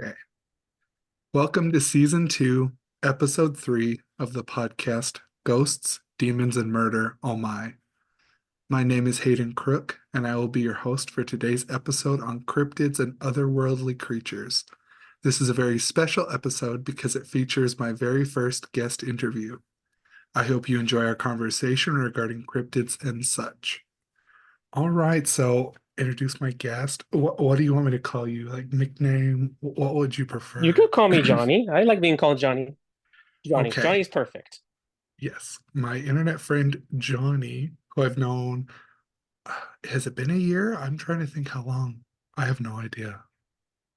Okay. Welcome to season 2, episode 3 of the podcast Ghosts, Demons, and Murder. Oh my. My name is Hayden Crook, and I will be your host for today's episode on cryptids and otherworldly creatures. This is a very special episode because it features my very first guest interview. I hope you enjoy our conversation regarding cryptids and such. All right, so introduce my guest. What do you want me to call you? Like nickname? What would you You prefer? could call me Johnny. I like being called Johnny. Johnny. Okay, Johnny's perfect. yes. My internet friend Johnny, who I've known, has it been a year? I'm trying to think how long. I have no idea.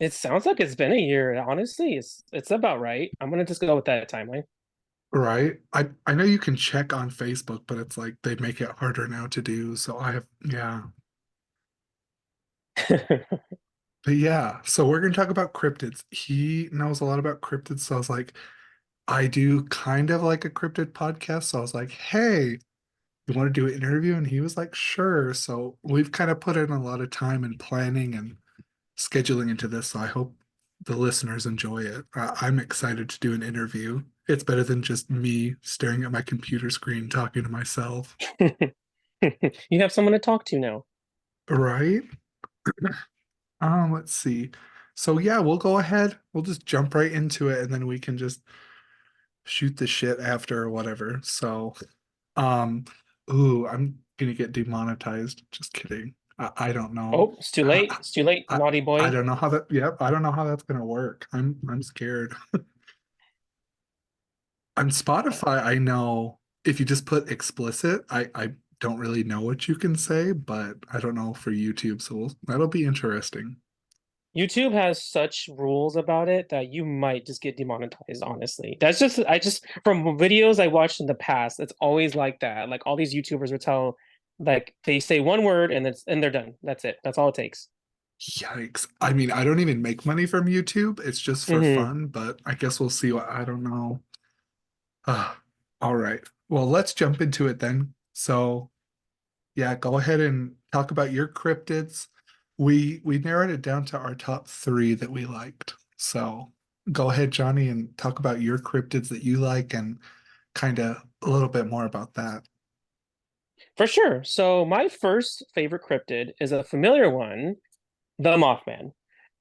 It sounds like it's been a year. Honestly, it's about right. I'm gonna just go with that timeline. Right? I know you can check on Facebook, but it's like they make it harder now to do. So I have, yeah. But yeah, so we're gonna talk about cryptids. He knows a lot about cryptids, so I was like, I do kind of like a cryptid podcast. So I was like, hey, you want to do an interview? And he was like, sure. So we've kind of put in a lot of time and planning and scheduling into this. So I hope the listeners enjoy it. I'm excited to do an interview. It's better than just me staring at my computer screen talking to myself. You have someone to talk to now. Right? Let's see. So yeah, we'll go ahead. We'll just jump right into it and then we can just shoot the shit after or whatever. So, um, ooh, I'm gonna get demonetized. Just kidding. I don't know. Oh, it's too late. It's too late, I, naughty I boy. don't know how that. Yep, I don't know how that's gonna work. I'm scared. On Spotify, I know if you just put explicit, I don't really know what you can say, but I don't know for YouTube, so that'll be interesting. YouTube has such rules about it that you might just get demonetized, honestly. That's just I just from videos I watched in the past, it's always like that. Like all these YouTubers would tell like they say one word and they're done. That's it. That's all it takes. Yikes. I mean, I don't even make money from YouTube. It's just for Hmm. fun, but I guess we'll see what I don't know. Ah, all right. Well, let's jump into it then. So, yeah, go ahead and talk about your cryptids. We narrowed it down to our top three that we liked. So, go ahead, Johnny, and talk about your cryptids that you like and kind of a little bit more about that. For sure. So my first favorite cryptid is a familiar one, the Mothman,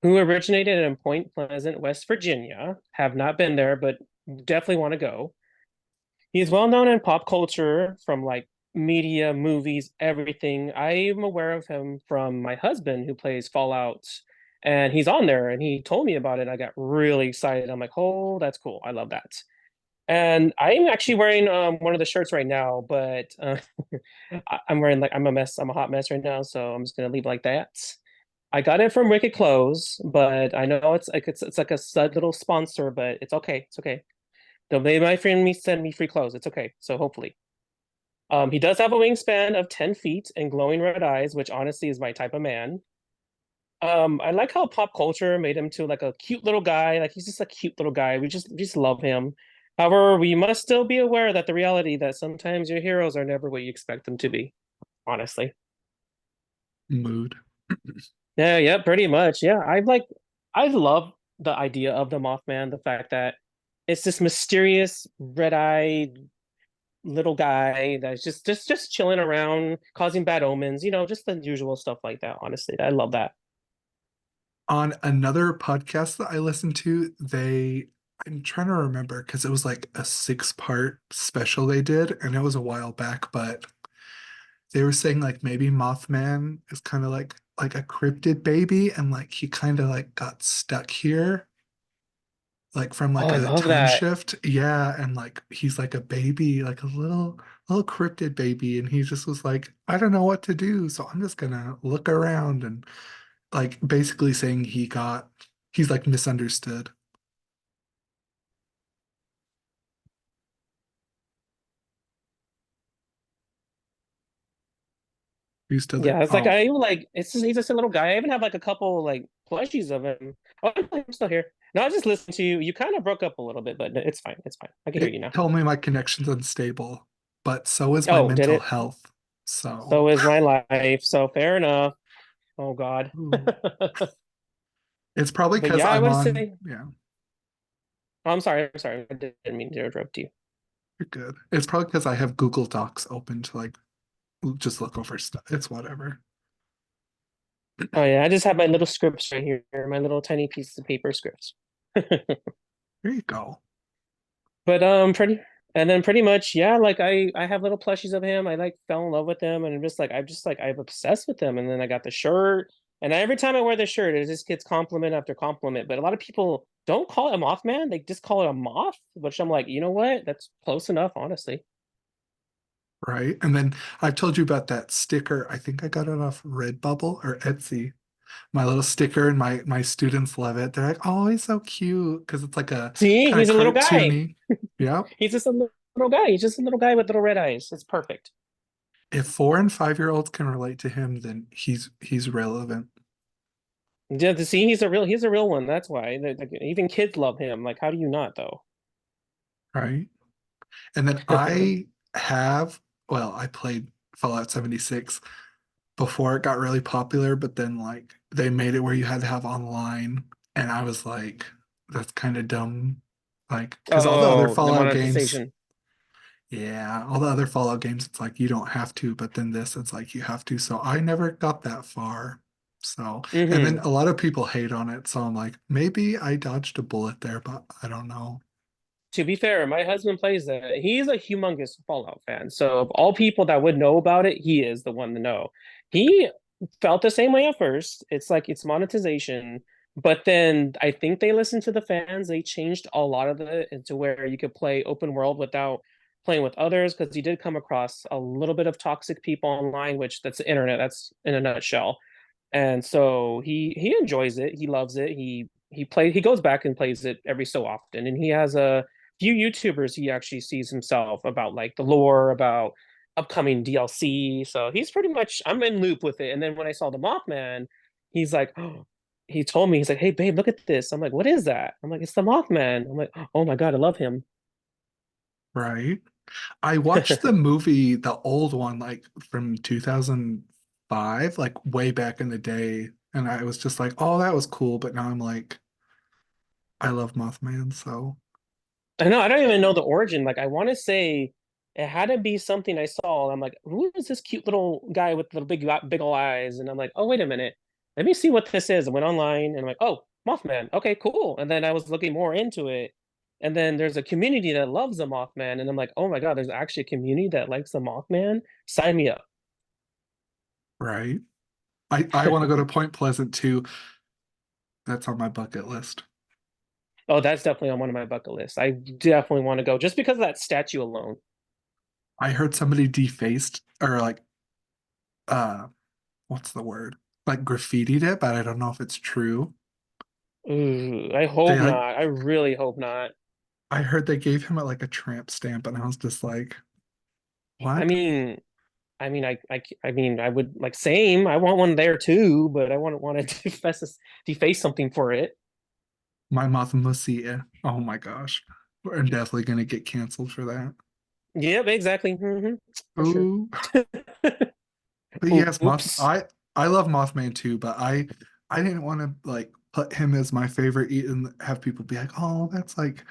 who originated in Point Pleasant, West Virginia. Have not been there, but definitely want to go. He's well known in pop culture from like media, movies, everything. I'm aware of him from my husband who plays Fallout, and he's on there and he told me about it. I got really excited. I'm like, oh, that's cool. I love that. And I'm actually wearing one of the shirts right now, but I'm wearing like I'm a mess. I'm a hot mess right now, so I'm just gonna leave it like that. I got it from Wicked Clothes, but I know it's like a stud little sponsor, but it's okay. It's okay. They might friend me send me free clothes. It's okay. So hopefully. He does have a wingspan of 10 feet and glowing red eyes, which honestly is my type of man. I like how pop culture made him to like a cute little guy. Like he's just a cute little guy. We just love him. However, we must still be aware that the reality that sometimes your heroes are never what you expect them to be, honestly. Mood. Yeah, yeah, pretty much. Yeah. I love the idea of the Mothman, the fact that it's this mysterious red-eyed little guy that's just chilling around, causing bad omens, just the usual stuff like that, honestly. I love that. On another podcast that I listened to, I'm trying to remember because it was like a 6-part special they did, and it was a while back, but they were saying like maybe Mothman is kind of like a cryptid baby, and like he kind of like got stuck here, like from Oh, like I a love time that. shift. Yeah, and like he's like a baby, like a little cryptid baby, and he just was like, I don't know what to do, so I'm just gonna look around and like basically saying he's like misunderstood. Are you still there? Yeah, it's like Oh, I even like he's just a little guy. I even have like a couple like plushies of him. Oh, I'm still here. No, I was just listening to you. You kind of broke up a little bit, but it's fine. It's fine. I can hear it you now. told me my connection's unstable, but so is my Oh, did mental it? health. So, So is my life. So fair enough. Oh God. ooh. It's probably But because yeah, I I'm would on, say, yeah, oh, I'm sorry, I didn't mean to interrupt you. you're good. It's probably because I have Google Docs open to like just look over stuff. It's whatever. Oh yeah, I just have my little scripts right here, my little tiny pieces of paper scripts. There you go. But and then pretty much, yeah, like I have little plushies of him. I like fell in love with him, and I'm obsessed with him. And then I got the shirt, and every time I wear the shirt, it just gets compliment after compliment. But a lot of people don't call it a Mothman; they just call it a moth. Which I'm like, you know what? That's close enough, honestly. Right. And then I've told you about that sticker. I think I got it off Redbubble or Etsy. My little sticker, and my students love it. They're like, "Oh, he's so cute," because it's like a See, kind he's of a little guy. cartoony. Yep. He's just a little guy. He's just a little guy with little red eyes. It's perfect. If 4 and 5 year olds can relate to him, then he's relevant, Yeah, to see, he's a real one. That's why. Like, even kids love him. Like, how do you not though? right? And then I have, well, I played Fallout 76 before it got really popular, but then like they made it where you had to have online, and I was like, that's kind of dumb. Like, because all the other Oh, the Fallout games, monetization. yeah, all the other Fallout games, it's like you don't have to, but then this, it's like you have to. So I never got that far. So, and then Hmm. a lot of people hate on it. So I'm like, maybe I dodged a bullet there, but I don't know. To be fair, my husband plays that. He's a humongous Fallout fan. So of all people that would know about it, he is the one to know. He felt the same way at first. It's like it's monetization, but then I think they listened to the fans. They changed a lot of it into where you could play open world without playing with others because he did come across a little bit of toxic people online, which that's the internet. That's in a nutshell. And so he enjoys it. He loves it. He goes back and plays it every so often, and he has a few YouTubers he actually sees himself about like the lore, about upcoming DLC. So he's pretty much I'm in loop with it. And then when I saw the Mothman, he's like, oh, he told me, he's like, hey babe, look at this. I'm like, what is that? I'm like, it's the Mothman. I'm like, oh my God, I love him. Right. I watched the movie, the old one, like from 2005, like way back in the day, and I was just like, oh, that was cool. But now I'm like, I love Mothman, so I know, I don't even know the origin. Like, I want to say it had to be something I saw. I'm like, who is this cute little guy with little big old eyes? And I'm like, oh, wait a minute. Let me see what this is. I went online and I'm like, oh, Mothman. Okay, cool. And then I was looking more into it. And then there's a community that loves the Mothman. And I'm like, oh my God, there's actually a community that likes the Mothman. Sign me up. right. I want to go to Point Pleasant too. That's on my bucket list. Oh, that's definitely on one of my bucket lists. I definitely want to go just because of that statue alone. I heard somebody defaced or like uh what's the word? Like graffitied it, but I don't know if it's true. Ooh, I hope They like not. I really hope not. I heard they gave him like a tramp stamp, and I was just like, I what? mean, I mean, I would like same. I want one there too, but I wouldn't want to deface something for it. My Mathemusia. Oh my gosh. We're definitely gonna get canceled for that. Yep, exactly. For sure. Ooh. But yes, Oops. I love Mothman too, but I didn't want to like put him as my favorite and have people be like, oh, that's like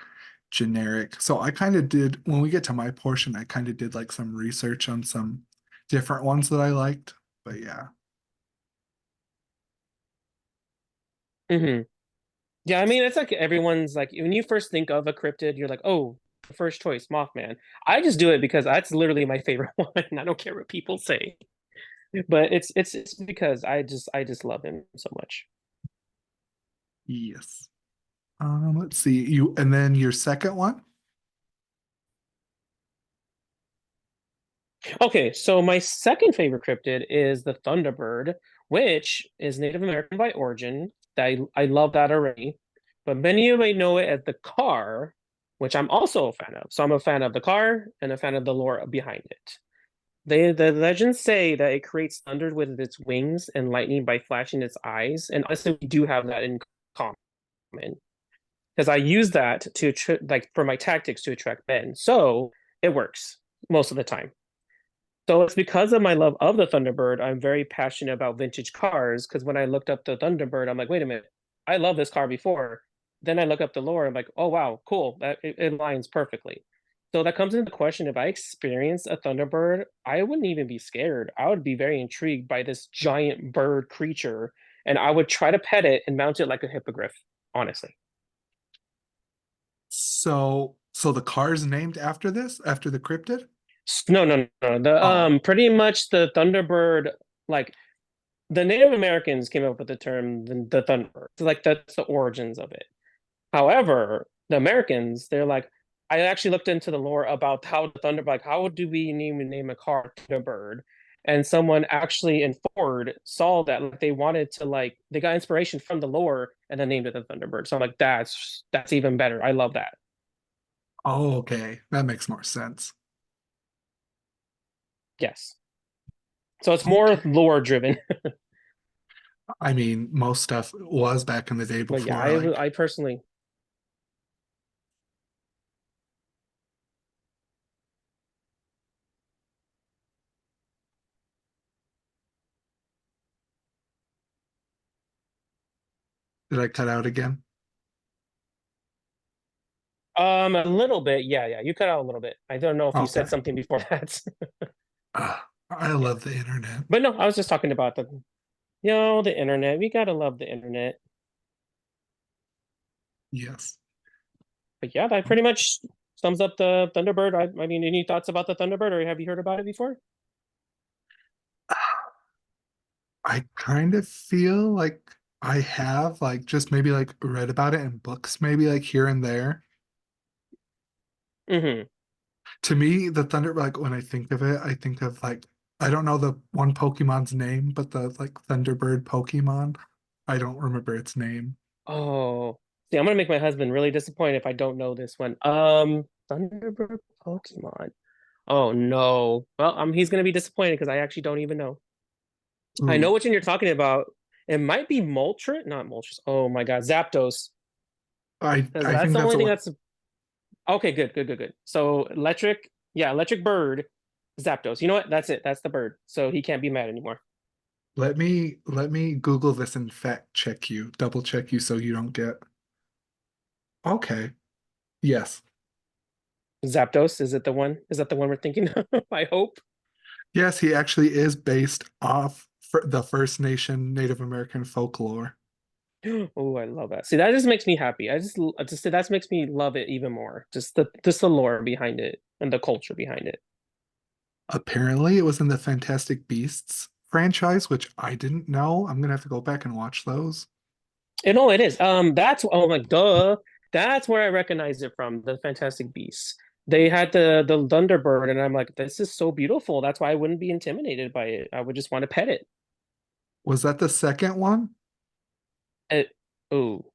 generic. So I kind of did when we get to my portion, I kind of did like some research on some different ones that I liked. But yeah. Hmm. Yeah, I mean, it's like everyone's like when you first think of a cryptid, you're like, oh, first choice, Mothman. I just do it because that's literally my favorite one. I don't care what people say, but it's because I just love him so much. Yes. Let's see. You and then your second one? Okay, so my second favorite cryptid is the Thunderbird, which is Native American by origin. I love that already. But many of you may know it as the car, which I'm also a fan of. So I'm a fan of the car and a fan of the lore behind it. The legends say that it creates thunder with its wings and lightning by flashing its eyes. And honestly, we do have that in common because I use that to like for my tactics to attract men. So it works most of the time. So it's because of my love of the Thunderbird, I'm very passionate about vintage cars. Because when I looked up the Thunderbird, I'm like, wait a minute. I love this car before. Then I look up the lore. I'm like, oh wow, cool. It aligns perfectly. So that comes into question. If I experienced a Thunderbird, I wouldn't even be scared. I would be very intrigued by this giant bird creature, and I would try to pet it and mount it like a hippogriff, honestly. So the car's named after this, after the cryptid? No, no, no. The Oh, pretty much the Thunderbird, like the Native Americans came up with the term the Thunderbird. So, like that's the origins of it. However, the Americans, they're like, I actually looked into the lore about how the Thunderbird, like, how do we name a car Thunderbird? And someone actually in Ford saw that like they wanted to like they got inspiration from the lore and then named it the Thunderbird. So I'm like, that's even better. I love that. oh, okay. That makes more sense. Yes. So it's more Okay. lore driven. I mean, most stuff was back in the day But yeah, before, like, I personally did I cut out again? a little bit, yeah, yeah. You cut out a little bit. I don't know if you said Okay. something before that. I Yeah. love the internet. But no, I was just talking about the internet. We gotta love the internet. Yes. But yeah, that pretty much sums up the Thunderbird. I mean, any thoughts about the Thunderbird, or have you heard about it before? I kind of feel like I have like just maybe like read about it in books, maybe like here and there. Mm-hmm. To me, the Thunder, like when I think of it, I think of like I don't know the one Pokemon's name, but the like Thunderbird Pokemon. I don't remember its name. Oh, see, I'm gonna make my husband really disappointed if I don't know this one. Thunderbird Pokemon. Oh no. Well, he's gonna be disappointed because I actually don't even know. I know Ooh, which one you're talking about. It might be Moltres, not Moltres. Oh my God, Zapdos. Because I that's think the that's only the thing one. that's okay. Good, good, good, good. So electric, yeah, electric bird, Zapdos. You know what? That's it. That's the bird. So he can't be mad anymore. Let me Google this and fact check you, double check you so you don't get. Okay. Yes. Zapdos, is it the one? Is that the one we're thinking of? I hope. Yes, he actually is based off the First Nation Native American folklore. Oh, I love that. See, that just makes me happy. I just that makes me love it even more. Just the lore behind it and the culture behind it. Apparently, it was in the Fantastic Beasts franchise, which I didn't know. I'm gonna have to go back and watch those. And oh, it is. That's oh my duh. That's where I recognize it from, the Fantastic Beasts. They had the Thunderbird, and I'm like, this is so beautiful. That's why I wouldn't be intimidated by it. I would just want to pet it. Was that the second one? It oh,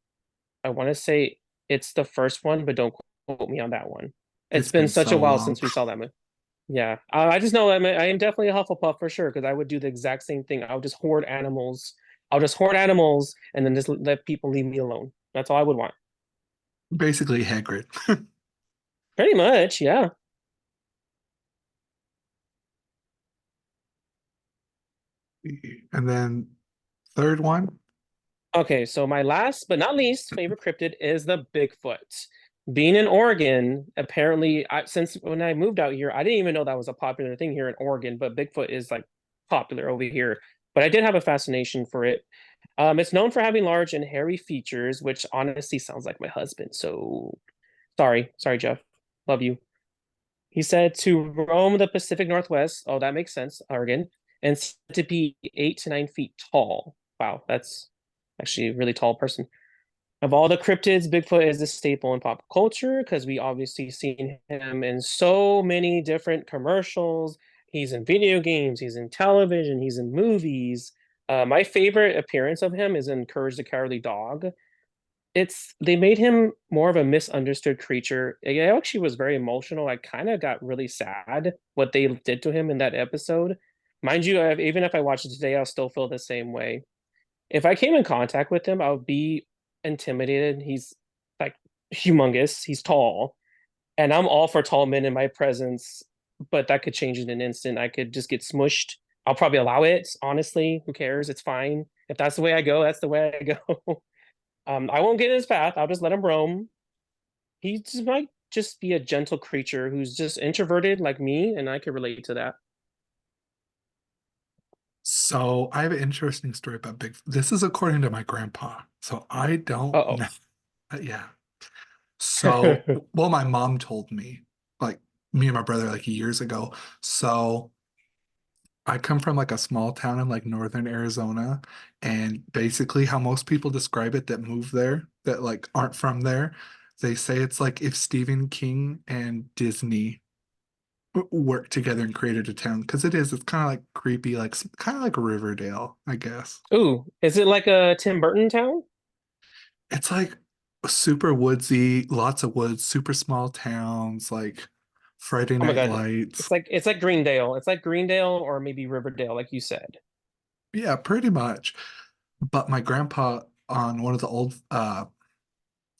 I want to say it's the first one, but don't quote me on that one. It's It's been been such a so while long. since we saw that movie. Yeah, I just know I am definitely a Hufflepuff for sure because I would do the exact same thing. I would just hoard animals. I'll just hoard animals and then just let people leave me alone. That's all I would want. Basically, Hagrid. Pretty much, yeah. And then third one Okay, so my last but not least favorite cryptid is the Bigfoot. Being in Oregon, apparently, since when I moved out here, I didn't even know that was a popular thing here in Oregon, but Bigfoot is like popular over here. But I did have a fascination for it. It's known for having large and hairy features, which honestly sounds like my husband. So sorry, Jeff. Love you. He said to roam the Pacific Northwest. Oh, that makes sense, Oregon, and said to be 8 to 9 feet tall. Wow, that's actually a really tall person. Of all the cryptids, Bigfoot is a staple in pop culture because we obviously seen him in so many different commercials. He's in video games, he's in television, he's in movies. My favorite appearance of him is in Courage the Cowardly Dog. They made him more of a misunderstood creature. It actually was very emotional. I kind of got really sad what they did to him in that episode. Mind you, even if I watch it today, I'll still feel the same way. If I came in contact with him, I would be intimidated. He's like humongous. He's tall, and I'm all for tall men in my presence, but that could change in an instant. I could just get smushed. I'll probably allow it. Honestly, who cares? It's fine. If that's the way I go, that's the way I go. I won't get in his path. I'll just let him roam. He just might just be a gentle creature who's just introverted like me, and I can relate to that. So I have an interesting story about Bigfoot. This is according to my grandpa. So I don't Uh-oh. know. Yeah. So, well, my mom told me, like me and my brother, like years ago. So I come from like a small town in like northern Arizona, and basically how most people describe it that move there, that like aren't from there, they say it's like if Stephen King and Disney worked together and created a town, because it's kind of like creepy, like kind of like Riverdale, I guess. Ooh, is it like a Tim Burton town? It's like super woodsy, lots of woods, super small towns, like Friday Oh my Night God. Lights. It's like Greendale. It's like Greendale or maybe Riverdale, like you said. Yeah, pretty much. But my grandpa on one of the old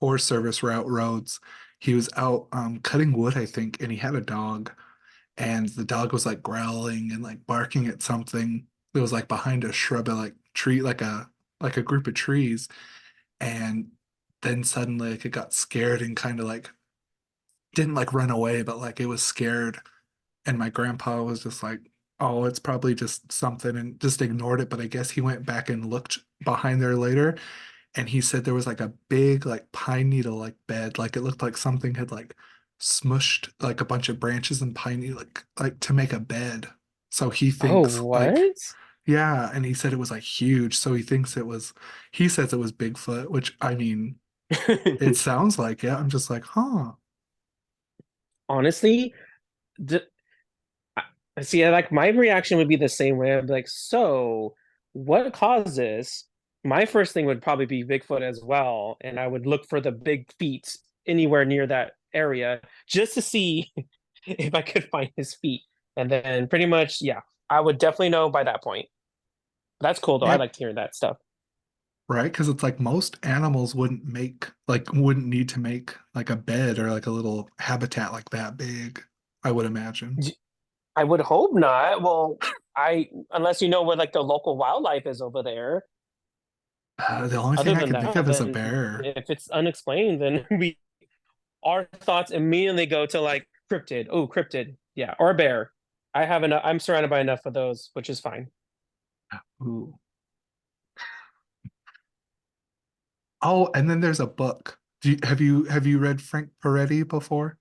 Forest Service roads, he was out cutting wood, I think, and he had a dog, and the dog was like growling and like barking at something that was like behind a shrub, like tree, like a group of trees, and then suddenly like it got scared and kind of like didn't like run away, but like it was scared. And my grandpa was just like, oh, it's probably just something and just ignored it. But I guess he went back and looked behind there later. And he said there was like a big, like pine needle, like bed. Like it looked like something had like smushed like a bunch of branches and pine needle, like to make a bed. So he Oh, thinks like, what? yeah. And he said it was like huge. So he says it was Bigfoot, which I mean, it sounds like it. I'm just like, huh. Honestly, d see, like my reaction would be the same way. I'd be like, so what caused this? My first thing would probably be Bigfoot as well, and I would look for the big feet anywhere near that area just to see if I could find his feet. And then pretty much, yeah, I would definitely know by that point. That's cool though. I Yeah, liked hearing that stuff. right? Because it's like most animals wouldn't need to make like a bed or like a little habitat like that big, I would imagine. I would hope not. Well, I unless you know what like the local wildlife is over there. The only thing Other I than can think that, of is a then bear. if it's unexplained, then we our thoughts immediately go to like cryptid. Oh, cryptid. Yeah, or a bear. I have enough. I'm surrounded by enough of those, which is fine. Ooh. Oh, and then there's a book. Have you read Frank Peretti before?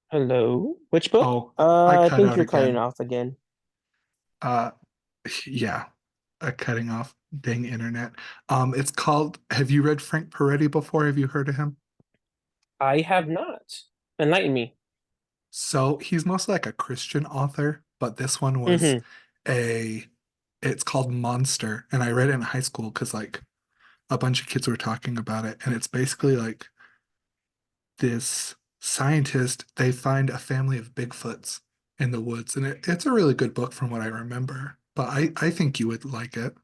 Hello. Which book? Oh, I I cut think out you're cutting again. off again. Uh, yeah, cutting off. Dang internet. It's called. Have you read Frank Peretti before? Have you heard of him? I have not. Enlighten me. So he's mostly like a Christian author, but this one was Hmm. a, it's called Monster. And I read it in high school because like a bunch of kids were talking about it. And it's basically like this scientist, they find a family of Bigfoots in the woods. And it's a really good book from what I remember. But I think you would like it.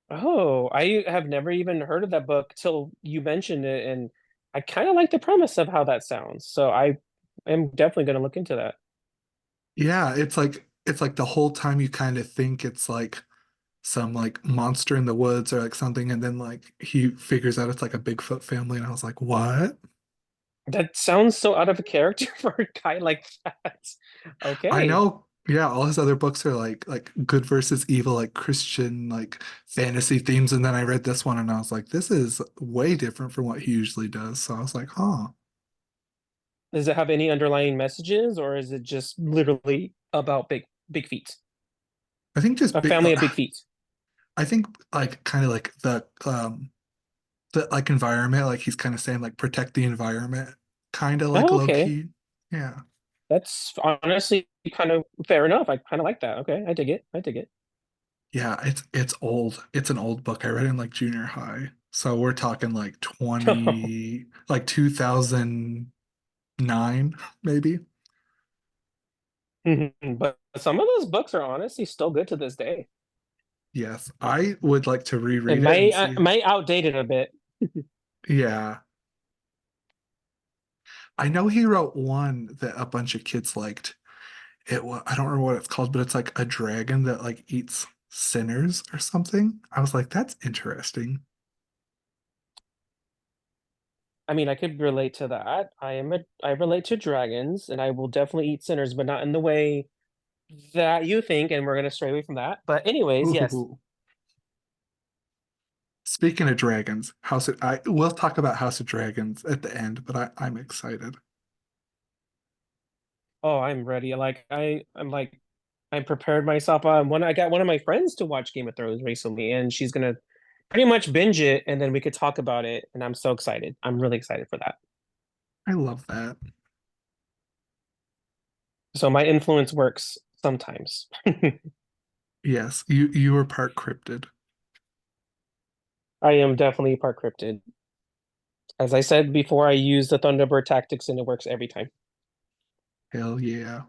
Oh, I have never even heard of that book till you mentioned it, and I kind of like the premise of how that sounds. So I am definitely going to look into that. Yeah, it's like the whole time you kind of think it's like some like monster in the woods or like something, and then like he figures out it's like a Bigfoot family, and I was like, what? That sounds so out of a character for a guy like that. I Okay. know, yeah, all his other books are like good versus evil, like Christian, like fantasy themes, and then I read this one and I was like, this is way different from what he usually does. So I was like, huh. Does it have any underlying messages, or is it just literally about big feet? I think just A big, family of big feet. I think like kind of like the like environment, like he's kind of saying like protect the environment, kind of like Oh, low okay. key. Yeah. That's honestly kind of fair enough. I kind of like that. Okay, I dig it. I dig it. Yeah, it's old. It's an old book. I read it in like junior high. So we're talking like 20, like 2009, maybe. But some of those books are honestly still good to this day. Yes, I would like to It reread it and might see. might outdate it a bit. Yeah. I know he wrote one that a bunch of kids liked, I don't remember what it's called, but it's like a dragon that like eats sinners or something. I was like, that's interesting. I mean, I could relate to that. I relate to dragons, and I will definitely eat sinners, but not in the way that you think, and we're gonna stray away from that. But anyways, yes. Ooh. Speaking of dragons, we'll talk about House of Dragons at the end, but I'm excited. Oh, I'm ready. I'm prepared myself. I got one of my friends to watch Game of Thrones recently, and she's gonna pretty much binge it, and then we could talk about it. And I'm so excited. I'm really excited for that. I love that. So my influence works sometimes. Yes, you were part cryptid. I am definitely part cryptid. As I said before, I use the Thunderbird tactics, and it works every time. Hell yeah.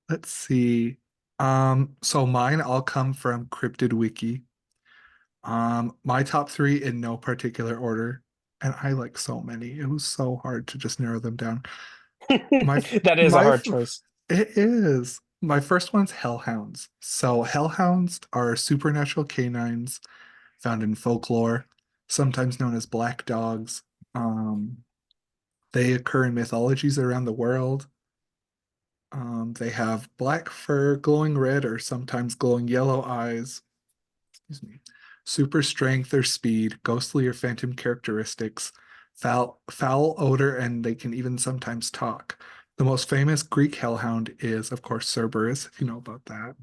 Let's see. So mine all come from Cryptid Wiki. My top three in no particular order, and I like so many. It was so hard to just narrow them down. My That is a my hard choice. It is. My first one's hellhounds. So hellhounds are supernatural canines found in folklore, sometimes known as black dogs. Um, they occur in mythologies around the world. They have black fur, glowing red, or sometimes glowing yellow eyes. Excuse me. Super strength or speed, ghostly or phantom characteristics, foul odor, and they can even sometimes talk. The most famous Greek hellhound is, of course, Cerberus, if you know about that.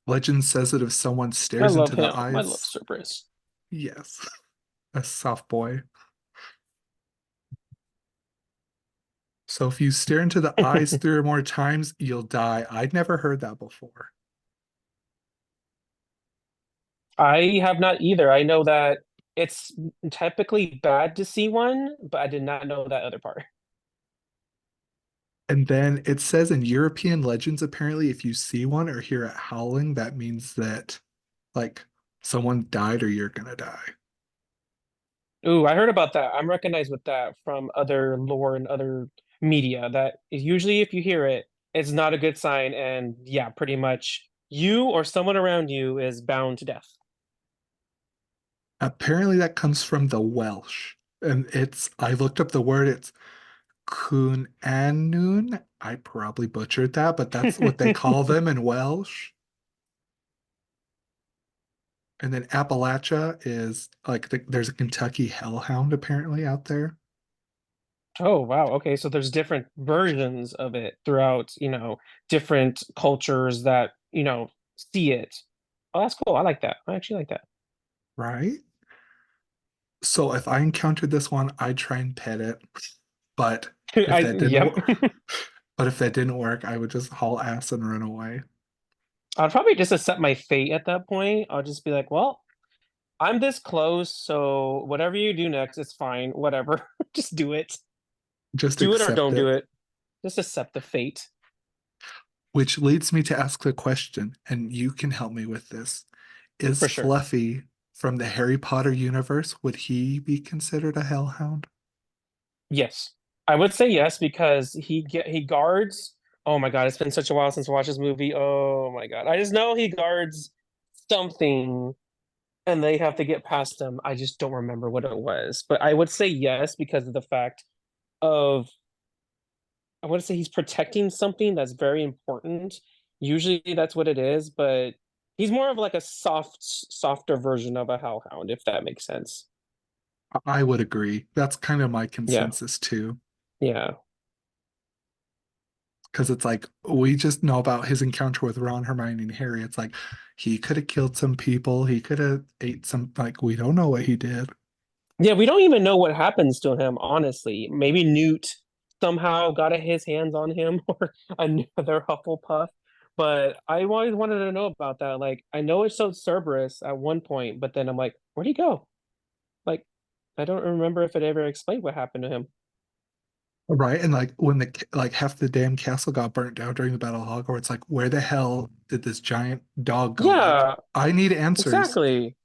Legend says that if someone I stares love into the him. I love eyes, Cerberus. yes, a soft boy. So if you stare into the eyes three or more times, you'll die. I'd never heard that before. I have not either. I know that it's typically bad to see one, but I did not know that other part. And then it says in European legends, apparently, if you see one or hear it howling, that means that like someone died or you're gonna die. Ooh, I heard about that. I'm recognized with that from other lore and other media that is usually if you hear it, it's not a good sign. And yeah, pretty much you or someone around you is bound to death. Apparently, that comes from the Welsh. And I looked up the word, it's Cún Annwn. I probably butchered that, but that's what they call them in Welsh. And then Appalachia is like there's a Kentucky hellhound apparently out there. Oh, wow. Okay, so there's different versions of it throughout, different cultures that, see it. Oh, that's cool. I like that. I actually like that. Right? So if I encountered this one, I'd try and pet it. But if that didn't Yep. work, but if that didn't work, I would just haul ass and run away. I'd probably just accept my fate at that point. I'll just be like, well, I'm this close, so whatever you do next, it's fine. Whatever. Just do it. Just Do it or accept don't do it. it. Just accept the fate. Which leads me to ask the question, and you can help me with this. Is For sure. Fluffy from the Harry Potter universe, would he be considered a hellhound? Yes. I would say yes because he guards. Oh my God, it's been such a while since I watched this movie. Oh my God. I just know he guards something and they have to get past them. I just don't remember what it was. But I would say yes because of the fact of I want to say he's protecting something that's very important. Usually that's what it is, but he's more of like a softer version of a hellhound, if that makes sense. I would agree. That's kind of my Yeah. consensus too. Yeah. Because it's like we just know about his encounter with Ron, Hermione, and Harry. It's like he could have killed some people. He could have ate some, like, we don't know what he did. Yeah, we don't even know what happens to him, honestly. Maybe Newt somehow got his hands on him or another Hufflepuff. But I always wanted to know about that. Like, I know it showed Cerberus at one point, but then I'm like, where'd he go? Like, I don't remember if it ever explained what happened to him. Right. And like when like half the damn castle got burnt down during the Battle of Hogwarts, like where the hell did this giant dog go? Like, Yeah, I need answers. exactly.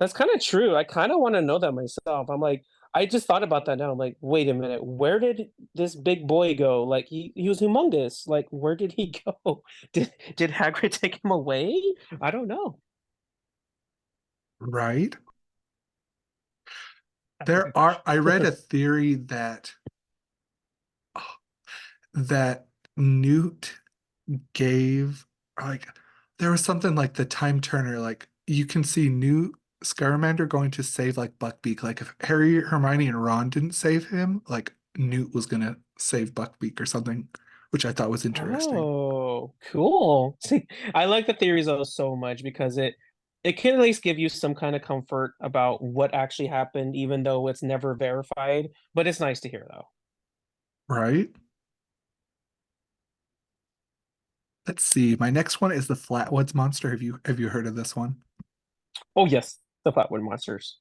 That's kind of true. I kind of want to know that myself. I'm like, I just thought about that now. I'm like, wait a minute, where did this big boy go? Like he was humongous. Like, where did he go? Did Hagrid take him away? I don't know. Right? I read a theory that Newt gave, like, there was something like the time turner, like you can see Newt Scamander going to save like Buckbeak. Like if Harry, Hermione, and Ron didn't save him, like Newt was gonna save Buckbeak or something, which I thought was interesting. Oh, cool. See, I like the theories though so much because it can at least give you some kind of comfort about what actually happened, even though it's never verified. But it's nice to hear though. Right? Let's see. My next one is the Flatwoods Monster. Have you heard of this one? Oh yes, the Flatwood Monsters.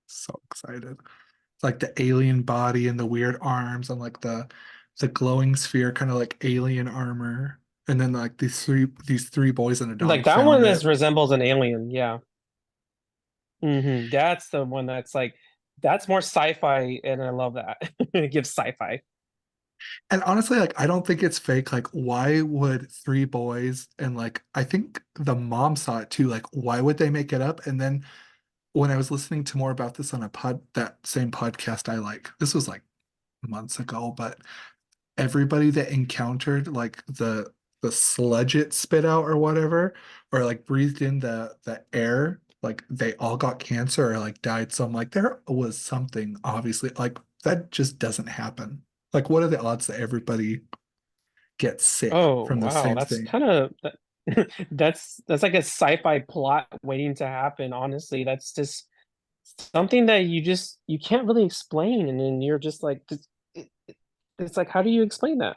So excited. It's like the alien body and the weird arms and like the glowing sphere, kind of like alien armor. And then like these three boys and a Like dog that one found is it. resembles an alien, yeah. That's the one that's like that's more sci-fi, and I love that. It gives sci-fi. And honestly, like I don't think it's fake. Like, why would three boys and like I think the mom saw it too. Like, why would they make it up? And then when I was listening to more about this on a that same podcast I like, this was like months ago, but everybody that encountered like the sludge it spit out or whatever, or like breathed in the air, like they all got cancer or like died. So I'm like, there was something obviously like that just doesn't happen. Like, what are the odds that everybody gets sick Oh, from the wow. same That's thing? kind of that's like a sci-fi plot waiting to happen, honestly. That's just something that you can't really explain, and then you're just like it's like how do you explain that?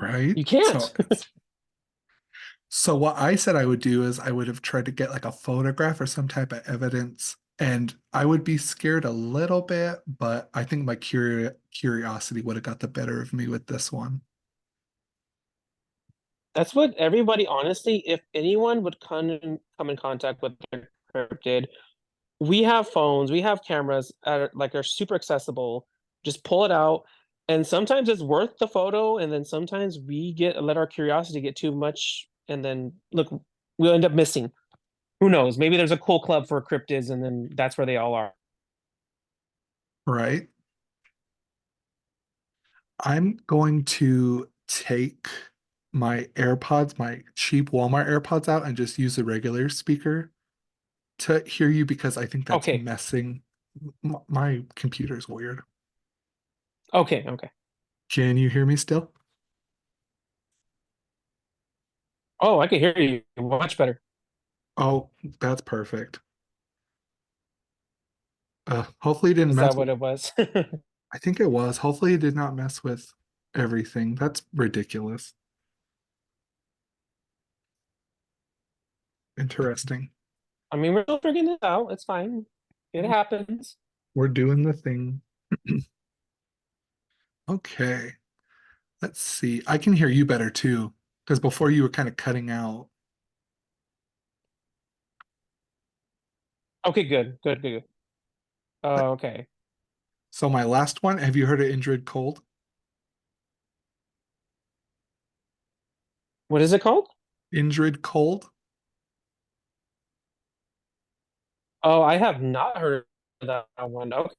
Right? You can't. So what I said I would do is I would have tried to get like a photograph or some type of evidence, and I would be scared a little bit, but I think my curiosity would have got the better of me with this one. That's what everybody, honestly, if anyone would come in contact with their cryptid, we have phones, we have cameras like are super accessible. Just pull it out, and sometimes it's worth the photo, and then sometimes we get let our curiosity get too much, and then look, we'll end up missing. Who knows? Maybe there's a cool club for cryptids, and then that's where they all are. Right? I'm going to take my AirPods, my cheap Walmart AirPods out and just use the regular speaker to hear you because I think that's Okay, messing my computer's weird. okay. Can you hear me still? Oh, I can hear you much better. Oh, that's perfect. Hopefully it didn't Is mess that with, what it was? I think it was. Hopefully it did not mess with everything. That's ridiculous. Interesting. I mean, we're still figuring it out. It's fine. It happens. We're doing the thing. Okay. Let's see. I can hear you better too, because before you were kind of cutting out. Okay, good. Okay. So my last one, have you heard of Indrid Cold? What is it called? Indrid Cold? Oh, I have not heard of that one. Okay.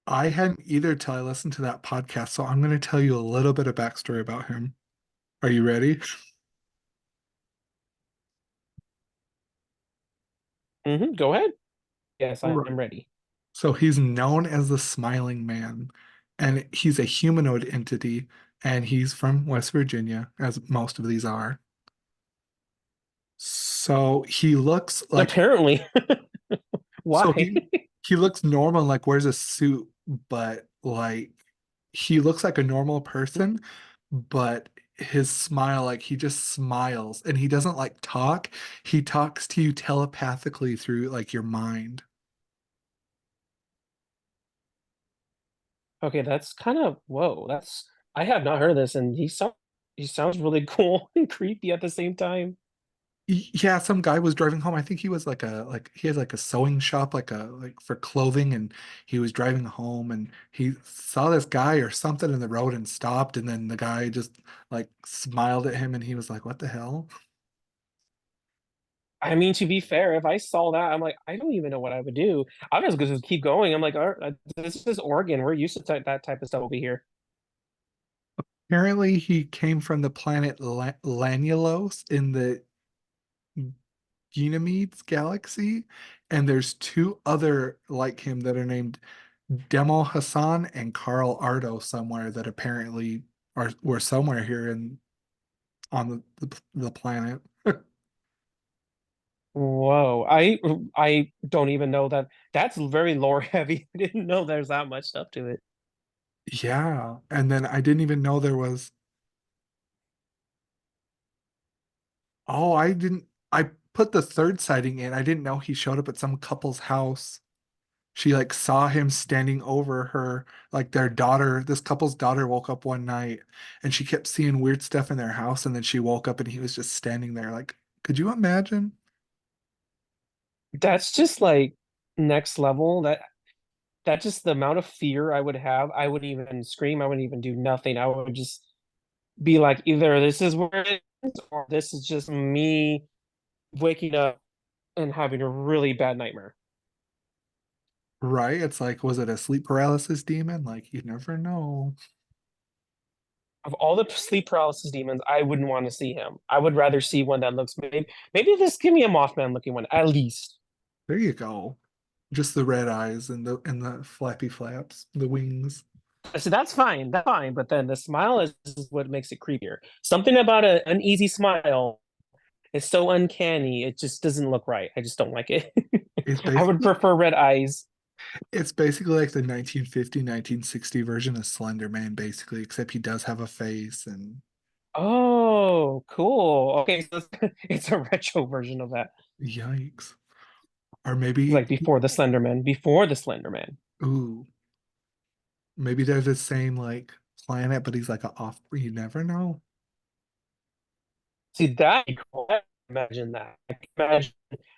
I hadn't either till I listened to that podcast, so I'm going to tell you a little bit of backstory about him. Are you ready? Go ahead. Yes, I Right. am ready. So he's known as the Smiling Man, and he's a humanoid entity, and he's from West Virginia, as most of these are. So he looks like Apparently. so Why? he looks normal, like wears a suit, but like he looks like a normal person, but his smile, like he just smiles and he doesn't like talk. He talks to you telepathically through like your mind. Okay, that's kind of whoa. That's I have not heard of this, and he sounds really cool and creepy at the same time. Yeah, some guy was driving home. I think he was like he has like a sewing shop, like for clothing, and he was driving home and he saw this guy or something in the road and stopped, and then the guy just like smiled at him and he was like, "What the hell?" I mean, to be fair, if I saw that, I'm like, I don't even know what I would do. I'm just gonna keep going. I'm like, all right, this is Oregon. We're used to that type of stuff over here. Apparently, he came from the planet Lanulos in the Ganymedes galaxy, and there's two other like him that are named Demo Hassan and Carl Ardo somewhere that apparently are were somewhere here in on the planet. Whoa, I don't even know that. That's very lore heavy. I didn't know there's that much stuff to it. Yeah, and then I didn't even know there was. Oh, I didn't. I put the third sighting in. I didn't know he showed up at some couple's house. She like saw him standing over her, like their daughter. This couple's daughter woke up one night and she kept seeing weird stuff in their house, and then she woke up and he was just standing there. Like, could you imagine? That's just like next level. That just the amount of fear I would have. I wouldn't even scream. I wouldn't even do nothing. I would just be like, either this is where it is, or this is just me waking up and having a really bad nightmare. Right? It's like, was it a sleep paralysis demon? Like, you never know. Of all the sleep paralysis demons, I wouldn't want to see him. I would rather see one that looks maybe just give me a Mothman looking one at least. There you go. Just the red eyes and the flappy flaps, the wings. So that's fine. That's fine. But then the smile is what makes it creepier. Something about an uneasy smile is so uncanny. It just doesn't look right. I just don't like it. It's I would basically prefer red eyes. it's basically like the 1950, 1960 version of Slender Man, basically, except he does have a face and Oh, cool. Okay, so it's a retro version of that. yikes. Or It's maybe like before the Slender Man, before the Slender Man. ooh, maybe they're the same like planet, but he's like a off, you never know. See, that'd be cool. Imagine that. I can imagine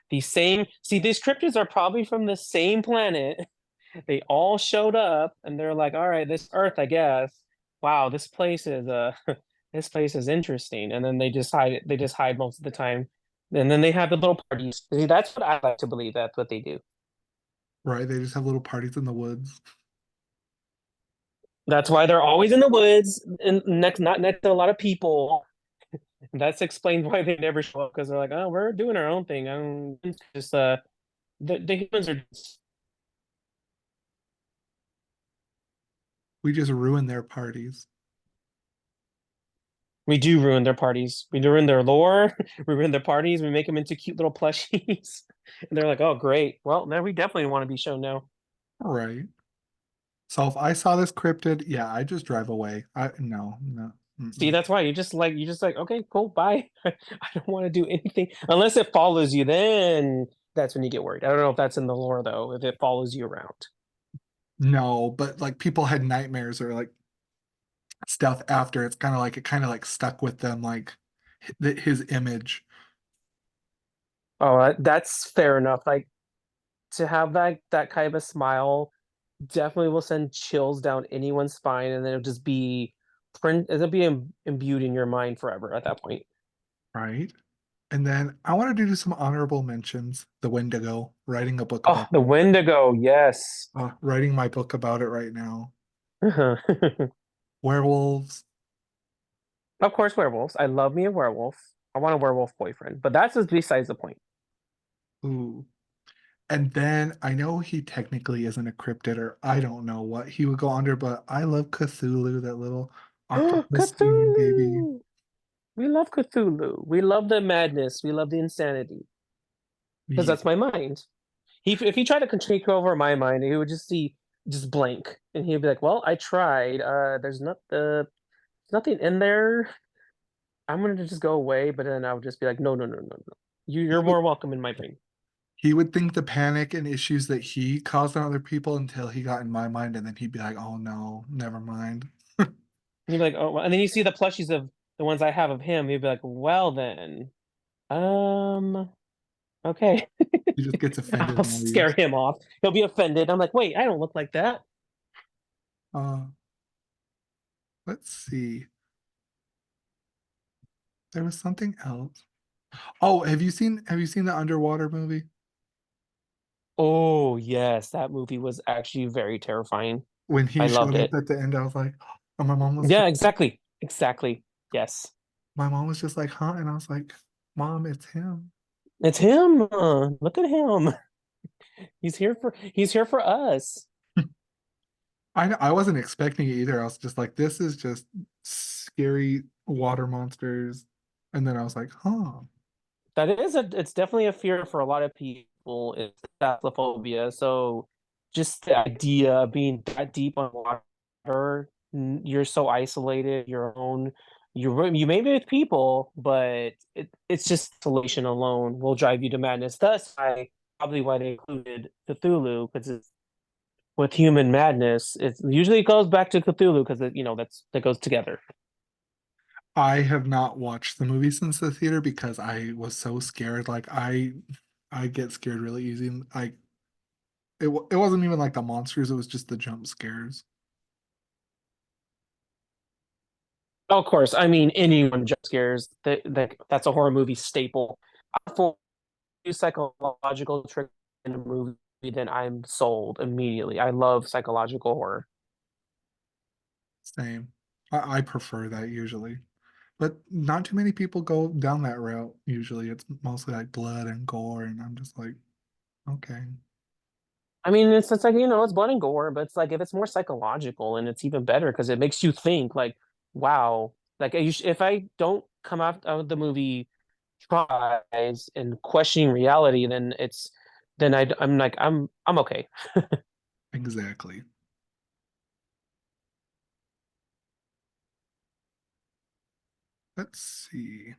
the same. See, these cryptids are probably from the same planet. They all showed up, and they're like, "All right, this Earth, I guess. Wow, this place is this place is interesting." And then they just hide. They just hide most of the time, and then they have the little parties. See, that's what I like to believe. That's what they do. Right? They just have little parties in the woods. That's why they're always in the woods, and not next to a lot of people. And that's explained why they never show up because they're like, "Oh, we're doing our own thing. I'm just the humans are We just ruin their parties. we do ruin their parties. We ruin their lore. We ruin their parties. We make them into cute little plushies. And they're like, oh, great. Well, now we definitely want to be shown now. Right. So if I saw this cryptid, yeah, I just drive away. I no, no. See, Mm-mm. that's why you just like, okay, cool, bye. I don't want to do anything unless it follows you. Then that's when you get worried. I don't know if that's in the lore though, if it follows you around. No, but like people had nightmares or like stuff after. It's kind of like it kind of like stuck with them, like his image. Oh, that's fair enough. Like to have that kind of a smile definitely will send chills down anyone's spine, and then it'll just be it'll be imbued in your mind forever at that point. Right? And then I wanted to do some honorable mentions. The Wendigo, writing a book Oh, about the it. Wendigo, yes. Writing my book about it right now. Of Werewolves. course, werewolves. I love me a werewolf. I want a werewolf boyfriend, but that's just besides the point. Ooh. And then I know he technically isn't a cryptid, or I don't know what he would go under, but I love Cthulhu, that little octopus demon baby. Cthulhu. We love Cthulhu. We love the madness. We love the insanity because Yeah. that's my mind. If he tried to take over my mind, he would just see just blank, and he'd be like, "Well, I tried. There's nothing in there. I'm gonna just go away." But then I would just be like, "No, no, no, no, no. He You're would more welcome in my brain." he would think the panic and issues that he caused on other people until he got in my mind, and then he'd be like, "Oh no, never mind." And you'd be like, "Oh," well. And then you see the plushies of the ones I have of him. You'd be like, "Well, then." Um, okay. He just gets offended I'll and scare leaves. him off. He'll be offended. I'm like, wait, I don't look like that. Uh, let's see. There was something else. Oh, have you seen the underwater movie? Oh, yes, that movie was actually very terrifying. When I he loved showed up it. at the end, I was like, oh, my mom was Yeah, just exactly. Exactly. Yes. my mom was just like, huh? And I was like, Mom, it's him. It's him. Look at him. He's here for us. I wasn't expecting it either. I was just like, this is just scary water monsters. And then I was like, huh. It's definitely a fear for a lot of people. It's thalassophobia. So just the idea of being that deep on water, you're so isolated, you're alone. You may be with people, but it's just isolation alone will drive you to madness. Thus, probably why they included Cthulhu, because it's with human madness. It usually goes back to Cthulhu because that goes together. I have not watched the movie since the theater because I was so scared. Like I get scared really easy. And it wasn't even like the monsters, it was just the jump scares. Of course, I mean anyone jump scares. That's a horror movie staple. For psychological trick in a movie, then I'm sold immediately. I love psychological horror. Same. I prefer that usually. But not too many people go down that route usually. It's mostly like blood and gore, and I'm just like, okay. I mean, it's like it's blood and gore, but it's like if it's more psychological and it's even better because it makes you think like, wow, like if I don't come out of the movie tries and questioning reality, then I'm like I'm okay. Exactly. Let's see.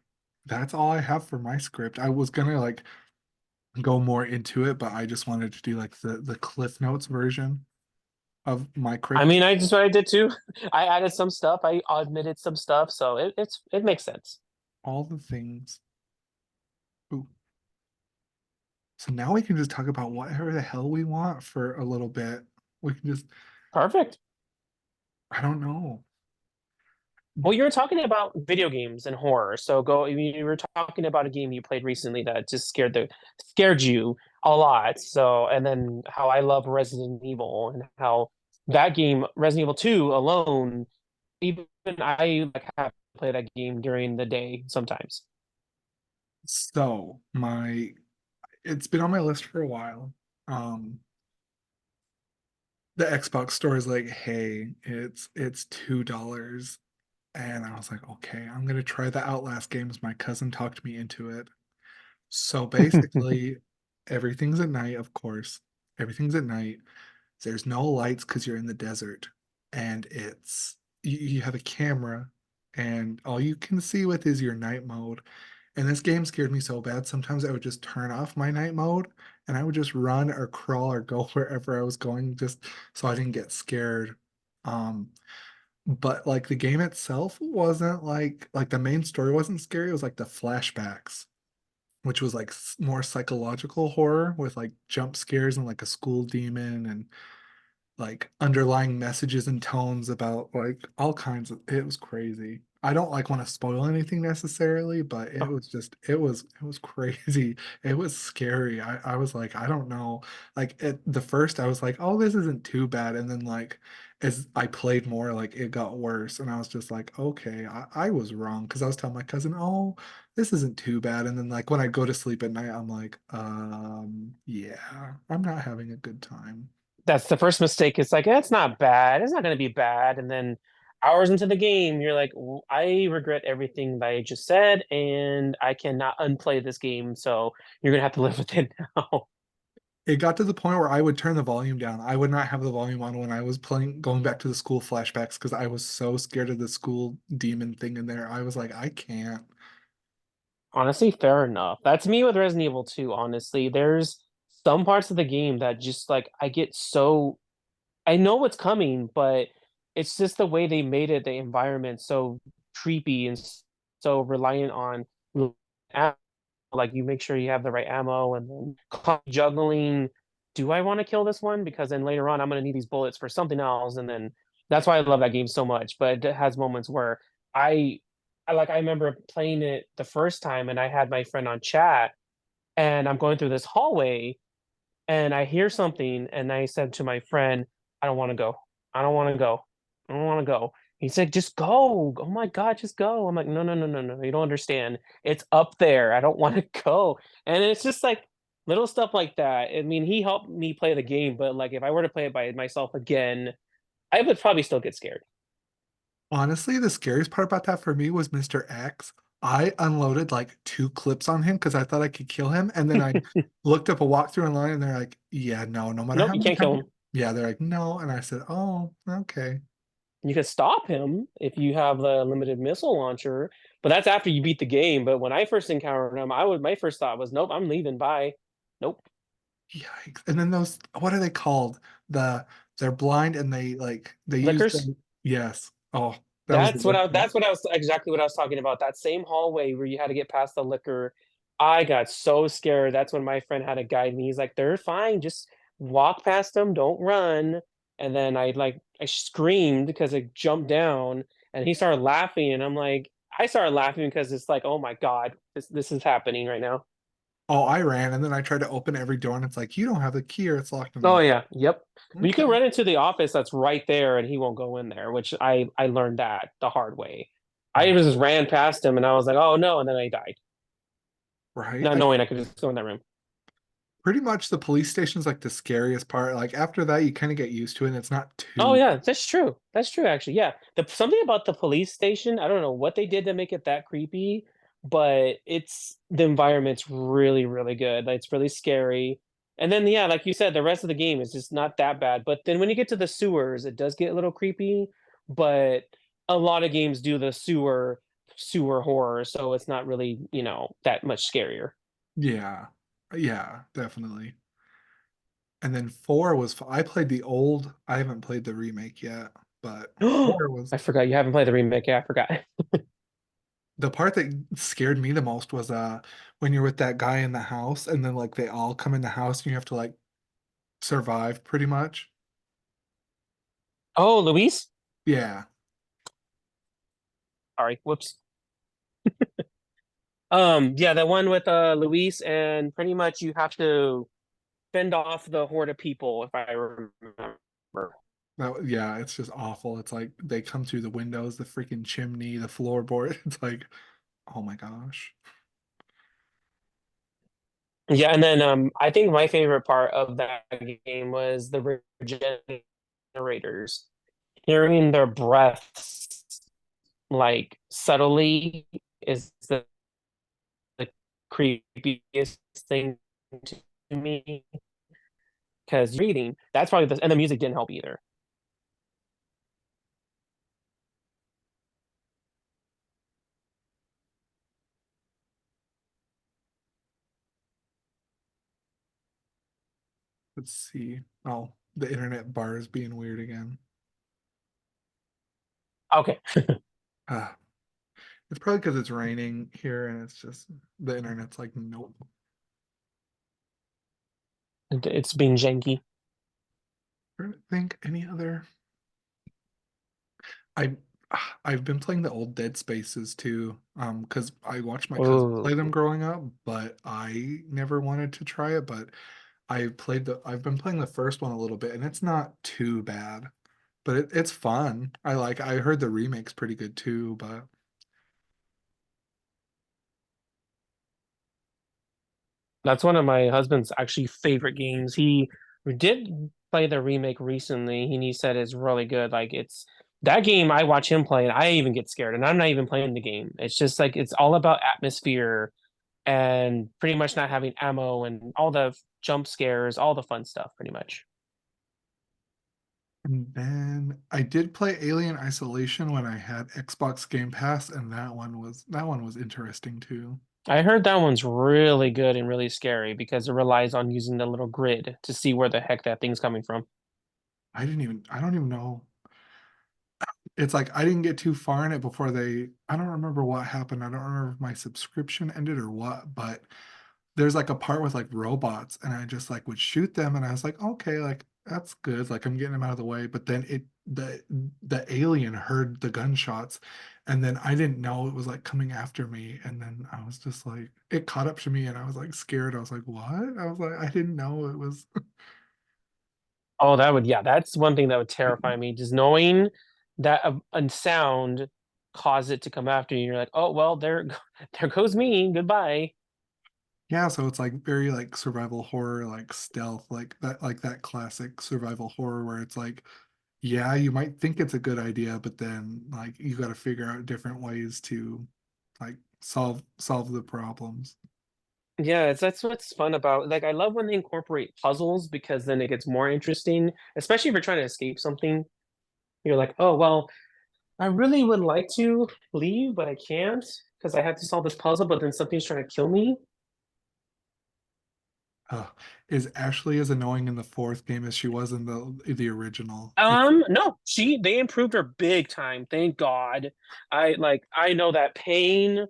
That's all I have for my script. I was gonna like go more into it, but I just wanted to do like the Cliff Notes version of my I crypt. mean, I just what I did too. I added some stuff. I omitted some stuff, so it makes sense. All the things. Ooh. So now we can just talk about whatever the hell we want for a little bit. We can just, Perfect. I don't know. Well, you were talking about video games and horror, so you were talking about a game you played recently that just scared you a lot. So, and then how I love Resident Evil and how that game, Resident Evil 2 alone, even I like have to play that game during the day sometimes. So my it's been on my list for a while. Um, the Xbox store is like, hey, it's $2. And I was like, okay, I'm gonna try the Outlast games. My cousin talked me into it. So basically, everything's at night, of course. Everything's at night. There's no lights because you're in the desert. And you have a camera, and all you can see with is your night mode. And this game scared me so bad. Sometimes I would just turn off my night mode and I would just run or crawl or go wherever I was going just so I didn't get scared. Um, but like the game itself wasn't like the main story wasn't scary. It was like the flashbacks, which was like more psychological horror with like jump scares and like a school demon and like underlying messages and tones about like all kinds of it was crazy. I don't like want to spoil anything necessarily, but it was crazy. It was scary. I was like, I don't know. Like at the first I was like, oh, this isn't too bad. And then like as I played more, like it got worse. And I was just like, okay, I was wrong. Because I was telling my cousin, oh, this isn't too bad. And then like when I go to sleep at night, I'm like, yeah, I'm not having a good time. That's the first mistake. It's like, it's not bad. It's not going to be bad. And then hours into the game, you're like, I regret everything that I just said, and I cannot unplay this game. So you're going to have to live with it now. It got to the point where I would turn the volume down. I would not have the volume on when I was playing, going back to the school flashbacks because I was so scared of the school demon thing in there. I was like, I can't. Honestly, fair enough. That's me with Resident Evil 2, honestly. There's some parts of the game that just like I get so I know what's coming, but it's just the way they made it, the environment so creepy and so reliant on like you make sure you have the right ammo and then juggling. Do I want to kill this one? Because then later on I'm going to need these bullets for something else, and then that's why I love that game so much. But it has moments where I, I remember playing it the first time, and I had my friend on chat, and I'm going through this hallway, and I hear something, and I said to my friend, "I don't want to go. I don't want to go. I don't want to go." He said, "Just go. Oh my God, just go." I'm like, "No, no, no, no, no. You don't understand. It's up there. I don't want to go." And it's just like little stuff like that. I mean, he helped me play the game, but like if I were to play it by myself again, I would probably still get scared. Honestly, the scariest part about that for me was Mr. X. I unloaded like 2 clips on him because I thought I could kill him, and then I looked up a walkthrough online, and they're like, "Yeah, no, no matter Nope, how you many can't times." kill him. Yeah, they're like, "No," and I said, "Oh, okay." You can stop him if you have the limited missile launcher, but that's after you beat the game. But when I first encountered him, I would my first thought was, nope, I'm leaving. Bye. Nope. Yikes! And then those, what are they called? The they're blind and they use Lickers. them. Yes. Oh, that was the worst part. That's what I was exactly what I was talking about. That same hallway where you had to get past the liquor. I got so scared. That's when my friend had to guide me. He's like, "They're fine. Just walk past them. Don't run." And then I screamed because I jumped down, and he started laughing, and I'm like, I started laughing because it's like, "Oh my God, this is happening right now." Oh, I ran and then I tried to open every door and it's like, you don't have the key or it's locked. I'm Oh like, yeah, yep. But you okay, can run into the office that's right there, and he won't go in there, which I learned that the hard way. I oh, just ran past him, and I was like, "Oh no!" And then I died, right. not knowing I could just go in that room. Pretty much the police station's like the scariest part. Like after that, you kind of get used to it and it's not Oh too. yeah, that's true. That's true, actually. Yeah, something about the police station. I don't know what they did to make it that creepy, but it's the environment's really, really good. Like, it's really scary. And then yeah, like you said, the rest of the game is just not that bad. But then when you get to the sewers, it does get a little creepy. But a lot of games do the sewer horror, so it's not really, that much scarier. Yeah, yeah, definitely. And then 4 was, I played the old, I haven't played the remake yet, but 4 was, I forgot you haven't played the remake. Yeah, I forgot. the part that scared me the most was when you're with that guy in the house and then like they all come in the house and you have to like survive pretty much. Oh, Luis? Yeah. Sorry, whoops. Yeah, the one with Luis, and pretty much you have to fend off the horde of people, if I remember. Yeah, it's just awful. It's like they come through the windows, the freaking chimney, the floorboard. It's like, oh my gosh. Yeah, and then I think my favorite part of that game was the regenerators. Hearing their breaths like subtly is the creepiest thing to me, because reading, that's probably and the music didn't help either. Let's see. Oh, the internet bar is being weird again. Okay. Ah, it's probably because it's raining here and it's just the internet's like, nope. It's being janky. I think any other. I I've been playing the old Dead Spaces too, because I watched my cousin play them Oh, growing up, but I never wanted to try it. But I've been playing the first one a little bit, and it's not too bad, but it's fun. I heard the remake's pretty good too, but that's one of my husband's actually favorite games. He did play the remake recently, and he said it's really good. Like, it's that game I watch him play, and I even get scared, and I'm not even playing the game. It's just like it's all about atmosphere and pretty much not having ammo and all the jump scares, all the fun stuff, pretty much. and then I did play Alien Isolation when I had Xbox Game Pass, and that one was interesting too. I heard that one's really good and really scary because it relies on using the little grid to see where the heck that thing's coming from. I don't even know. it's like I didn't get too far in it before I don't remember what happened. I don't remember if my subscription ended or what, but there's like a part with like robots and I just like would shoot them and I was like, okay, like that's good. Like I'm getting them out of the way. But then the alien heard the gunshots and then I didn't know it was like coming after me. And then I was just like, it caught up to me and I was like scared. I was like, what? I was like, I didn't know it was. Oh, yeah, that's one thing that would terrify me, just knowing that a sound caused it to come after you. You're like, oh, well, there goes me. Goodbye. Yeah, so it's like very like survival horror, like stealth, like that classic survival horror where it's like, yeah, you might think it's a good idea, but then like you got to figure out different ways to like solve the problems. Yeah, that's what's fun about like I love when they incorporate puzzles because then it gets more interesting, especially if you're trying to escape something. You're like, oh, well, I really would like to leave, but I can't because I have to solve this puzzle, but then something's trying to kill me. Uh, is Ashley as annoying in the fourth game as she was in the original? No, they improved her big time. Thank God. I know that pain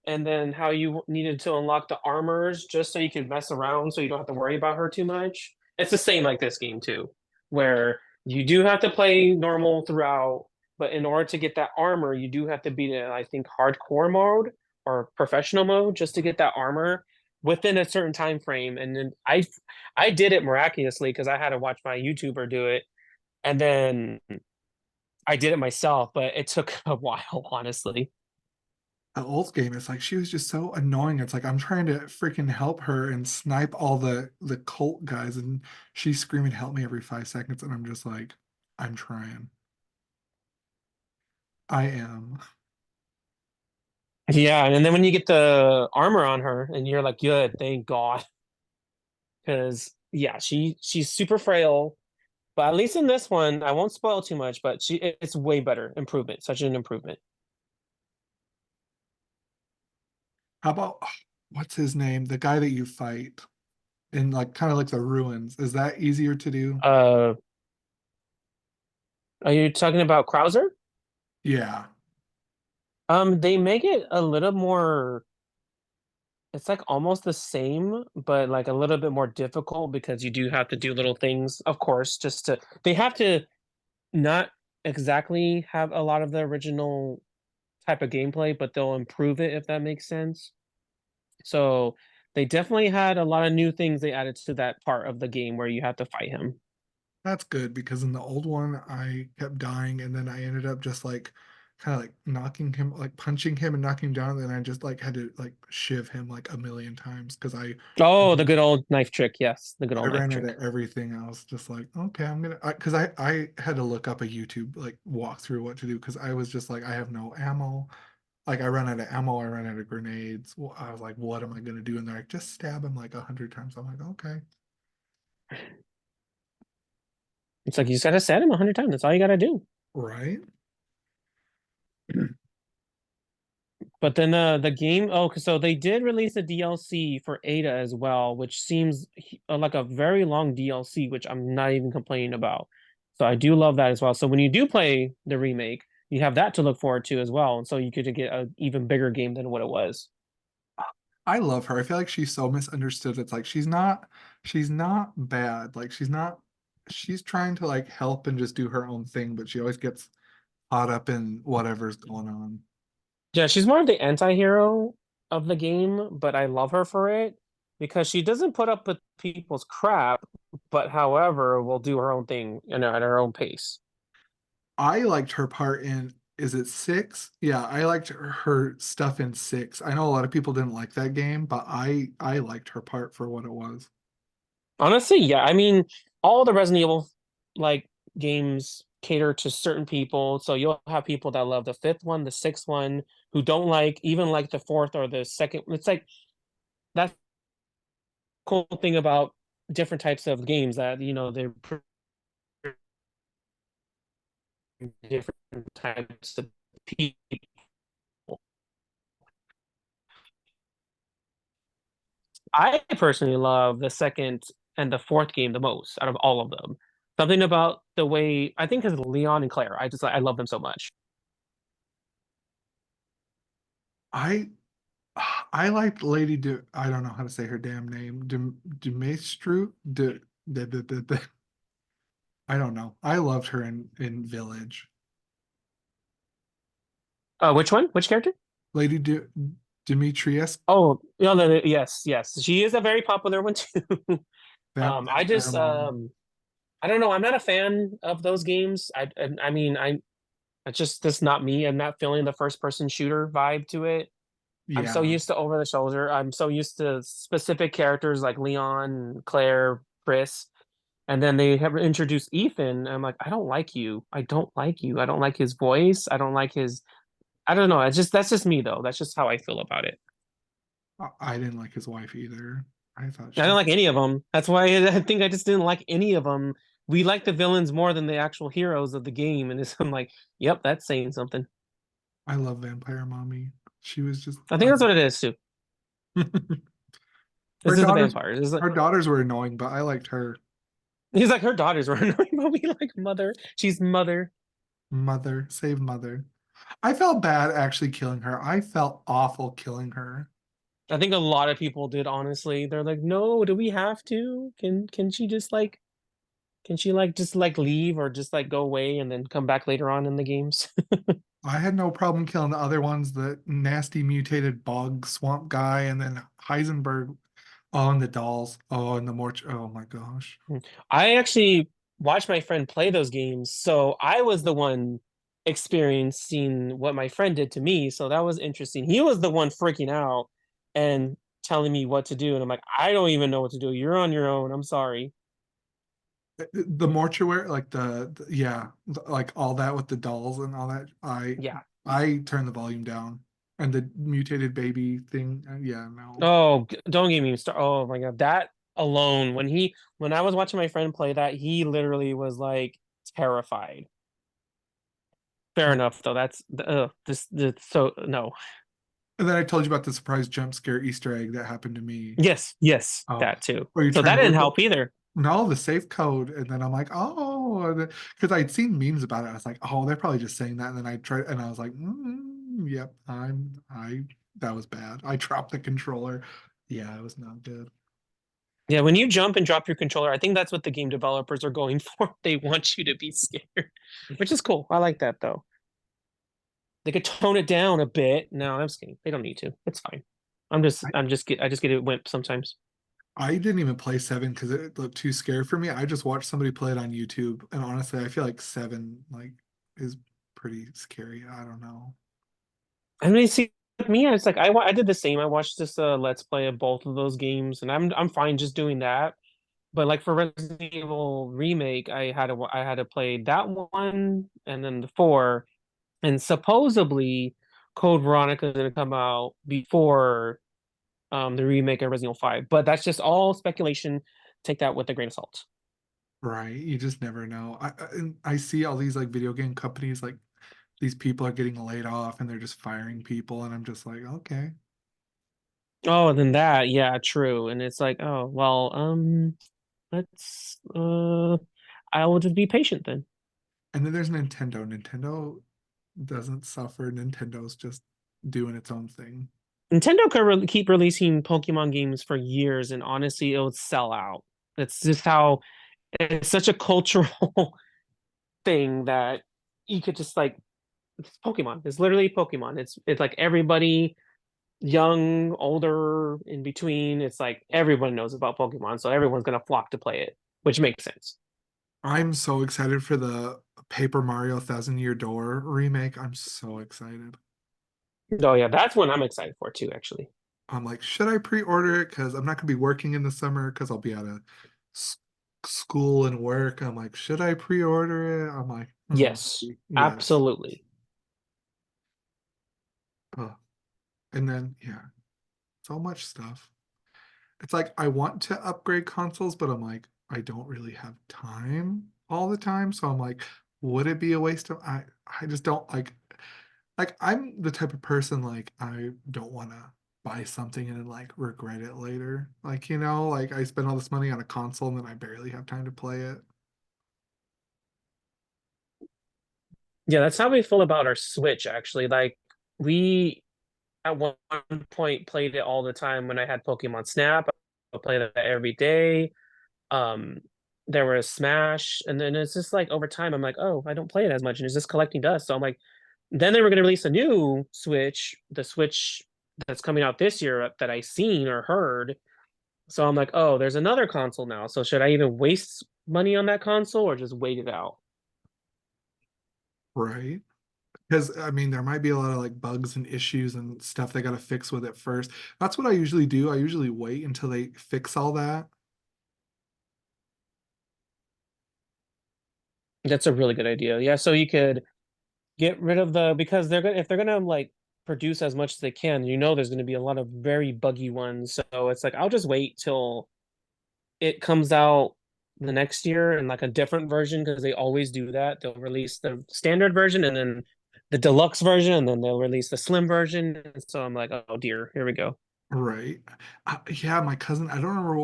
and then how you needed to unlock the armors just so you could mess around so you don't have to worry about her too much. It's the same like this game too, where you do have to play normal throughout, but in order to get that armor, you do have to beat it, I think, hardcore mode or professional mode just to get that armor within a certain time frame. And then I did it miraculously because I had to watch my YouTuber do it and then I did it myself, but it took a while, honestly. The old game, it's like she was just so annoying. It's like I'm trying to freaking help her and snipe all the cult guys, and she's screaming, "Help me!" every 5 seconds, and I'm just like, I'm trying. I am. Yeah, and then when you get the armor on her, and you're like, good, thank God, because yeah, she's super frail. But at least in this one, I won't spoil too much, but it's way better improvement, such an improvement. How about what's his name? The guy that you fight in like kind of like the ruins. Is that easier to do? Uh, are you talking about Krauser? Yeah. They make it a little more. It's like almost the same, but like a little bit more difficult because you do have to do little things, of course, just to they have to not exactly have a lot of the original type of gameplay, but they'll improve it if that makes sense. So they definitely had a lot of new things they added to that part of the game where you have to fight him. That's good because in the old one I kept dying and then I ended up just like kind of like knocking him like punching him and knocking him down and then I just like had to like shiv him like a million times because Oh, the good old knife trick. Yes, the good I old knife ran out trick. of everything. I was just like, okay, I'm gonna because I had to look up a YouTube like walkthrough what to do because I was just like I have no ammo. Like I run out of ammo, I run out of grenades. Well, I was like, what am I gonna do? And they're like, just stab him like 100 times. I'm like, okay, It's like you just gotta set him 100 times. That's all you gotta do. right? But then the game, oh, so they did release a DLC for Ada as well, which seems like a very long DLC, which I'm not even complaining about. So I do love that as well. So when you do play the remake, you have that to look forward to as well. And so you could get an even bigger game than what it was. I love her. I feel like she's so misunderstood. It's like she's not bad. Like she's trying to like help and just do her own thing, but she always gets caught up in whatever's going on. Yeah, she's more of the anti-hero of the game, but I love her for it because she doesn't put up with people's crap, but however, will do her own thing, at her own pace. I liked her part in, is it six? Yeah, I liked her stuff in six. I know a lot of people didn't like that game, but I liked her part for what it was. Honestly, yeah. I mean, all the Resident Evil like games cater to certain people. So you'll have people that love the fifth one, the sixth one, who don't like even like the fourth or the second. It's like that's the cool thing about different types of games that they're different types of people. I personally love the second and the fourth game the most out of all of them. Something about the way I think because Leon and Claire, I love them so much. I I liked Lady Du I don't know how to say her damn name. Dumaestru? I don't know. I loved her in Village. Which one? Which character? Lady Demetrius Oh, no, no, no, yes, yes. She is a very popular one too. I Vampire just Mom. I don't know. I'm not a fan of those games. I mean, it's just that's not me. I'm not feeling the first person shooter vibe to it. I'm so Yeah. used to over the shoulder. I'm so used to specific characters like Leon, Claire, Chris, and then they have introduced Ethan. I'm like, I don't like you. I don't like you. I don't like his voice. I don't like his. I don't know. It's just that's just me though. That's just how I feel about it. I didn't like his wife either. I thought I don't she like any of them. That's why I think I just didn't like any of them. We like the villains more than the actual heroes of the game, and I'm like, yep, that's saying something. I love Vampire Mommy. She was just I think that's what it is too. her It's just the daughters vampires. It's like her daughters were annoying, but I liked her. he's like her daughters were annoying, but we like mother. She's mother. Mother, save mother. I felt bad actually killing her. I felt awful killing her. I think a lot of people did, honestly. They're like, no, do we have to? Can she just like can she like just like leave or just like go away and then come back later on in the games? I had no problem killing the other ones, the nasty mutated bog swamp guy, and then Heisenberg. Oh, and the dolls. Oh, and the morch. Oh my gosh. I actually watched my friend play those games, so I was the one experiencing what my friend did to me. So that was interesting. He was the one freaking out and telling me what to do, and I'm like, I don't even know what to do. You're on your own. I'm sorry. The mortuary, like yeah, like all that with the dolls and all that. Yeah. I turned the volume down, and the mutated baby thing. Yeah, no. Oh, don't get me started. Oh my God, that alone, when I was watching my friend play that, he literally was like terrified. Fair Oh, enough, though. This so no. and then I told you about the surprise jump scare Easter egg that happened to me. Yes, yes, Oh, that too. where you So turn that over didn't the help either. no, the safe code, and then I'm like, oh, because I'd seen memes about it. I was like, oh, they're probably just saying that, and then I tried, and I was like, yep, that was bad. I dropped the controller. Yeah, it was not good. Yeah, when you jump and drop your controller, I think that's what the game developers are going for. They want you to be scared, which is cool. I like that though. They could tone it down a bit. No, I'm just kidding. They don't need to. It's fine. I just get it wimp sometimes. I didn't even play seven because it looked too scary for me. I just watched somebody play it on YouTube, and honestly, I feel like seven is pretty scary. I don't know. I mean, see, with me, it's like I did the same. I watched this Let's Play of both of those games, and I'm fine just doing that. But like for Resident Evil remake, I had to play that one and then the four, and supposedly Code Veronica is going to come out before the remake of Resident Evil 5. But that's just all speculation. Take that with a grain of salt. Right? You just never know. And I see all these like video game companies like these people are getting laid off and they're just firing people, and I'm just like, okay. Oh, and then that, yeah, true. And it's like, oh, well, let's I will just be patient then. And then there's Nintendo. Nintendo doesn't suffer. Nintendo's just doing its own thing. Nintendo could keep releasing Pokemon games for years, and honestly, it would sell out. It's just how it's such a cultural thing that you could just like it's Pokemon. It's literally Pokemon. It's like everybody, young, older, in between. It's like everyone knows about Pokemon, so everyone's gonna flock to play it, which makes sense. I'm so excited for the Paper Mario Thousand Year Door remake. I'm so excited. Oh yeah, that's one I'm excited for too, actually. I'm like, should I pre-order it? Because I'm not gonna be working in the summer because I'll be out of s- school and work. I'm like, should I pre-order it? I'm like, Yes, yes. absolutely. Oh, and then yeah, so much stuff. It's like I want to upgrade consoles, but I'm like, I don't really have time all the time. So I'm like, would it be a waste of I just don't like I'm the type of person like I don't want to buy something and then like regret it later. Like, like I spend all this money on a console and then I barely have time to play it. Yeah, that's how we feel about our Switch, actually. Like we at one point played it all the time when I had Pokemon Snap. I played that every day. Um, there was Smash, and then it's just like over time, I'm like, oh, I don't play it as much, and it's just collecting dust. So I'm like, then they were going to release a new Switch, the Switch that's coming out this year that I seen or heard. So I'm like, oh, there's another console now. So should I even waste money on that console or just wait it out? Right. Because I mean, there might be a lot of like bugs and issues and stuff they got to fix with it first. That's what I usually do. I usually wait until they fix all that. That's a really good idea. Yeah, so you could get rid of the because they're gonna if they're gonna like produce as much as they can, there's gonna be a lot of very buggy ones. So it's like I'll just wait till it comes out the next year in like a different version because they always do that. They'll release the standard version and then the deluxe version, and then they'll release the slim version. And so I'm like, oh dear, here we go. Right. Yeah, my cousin, I don't remember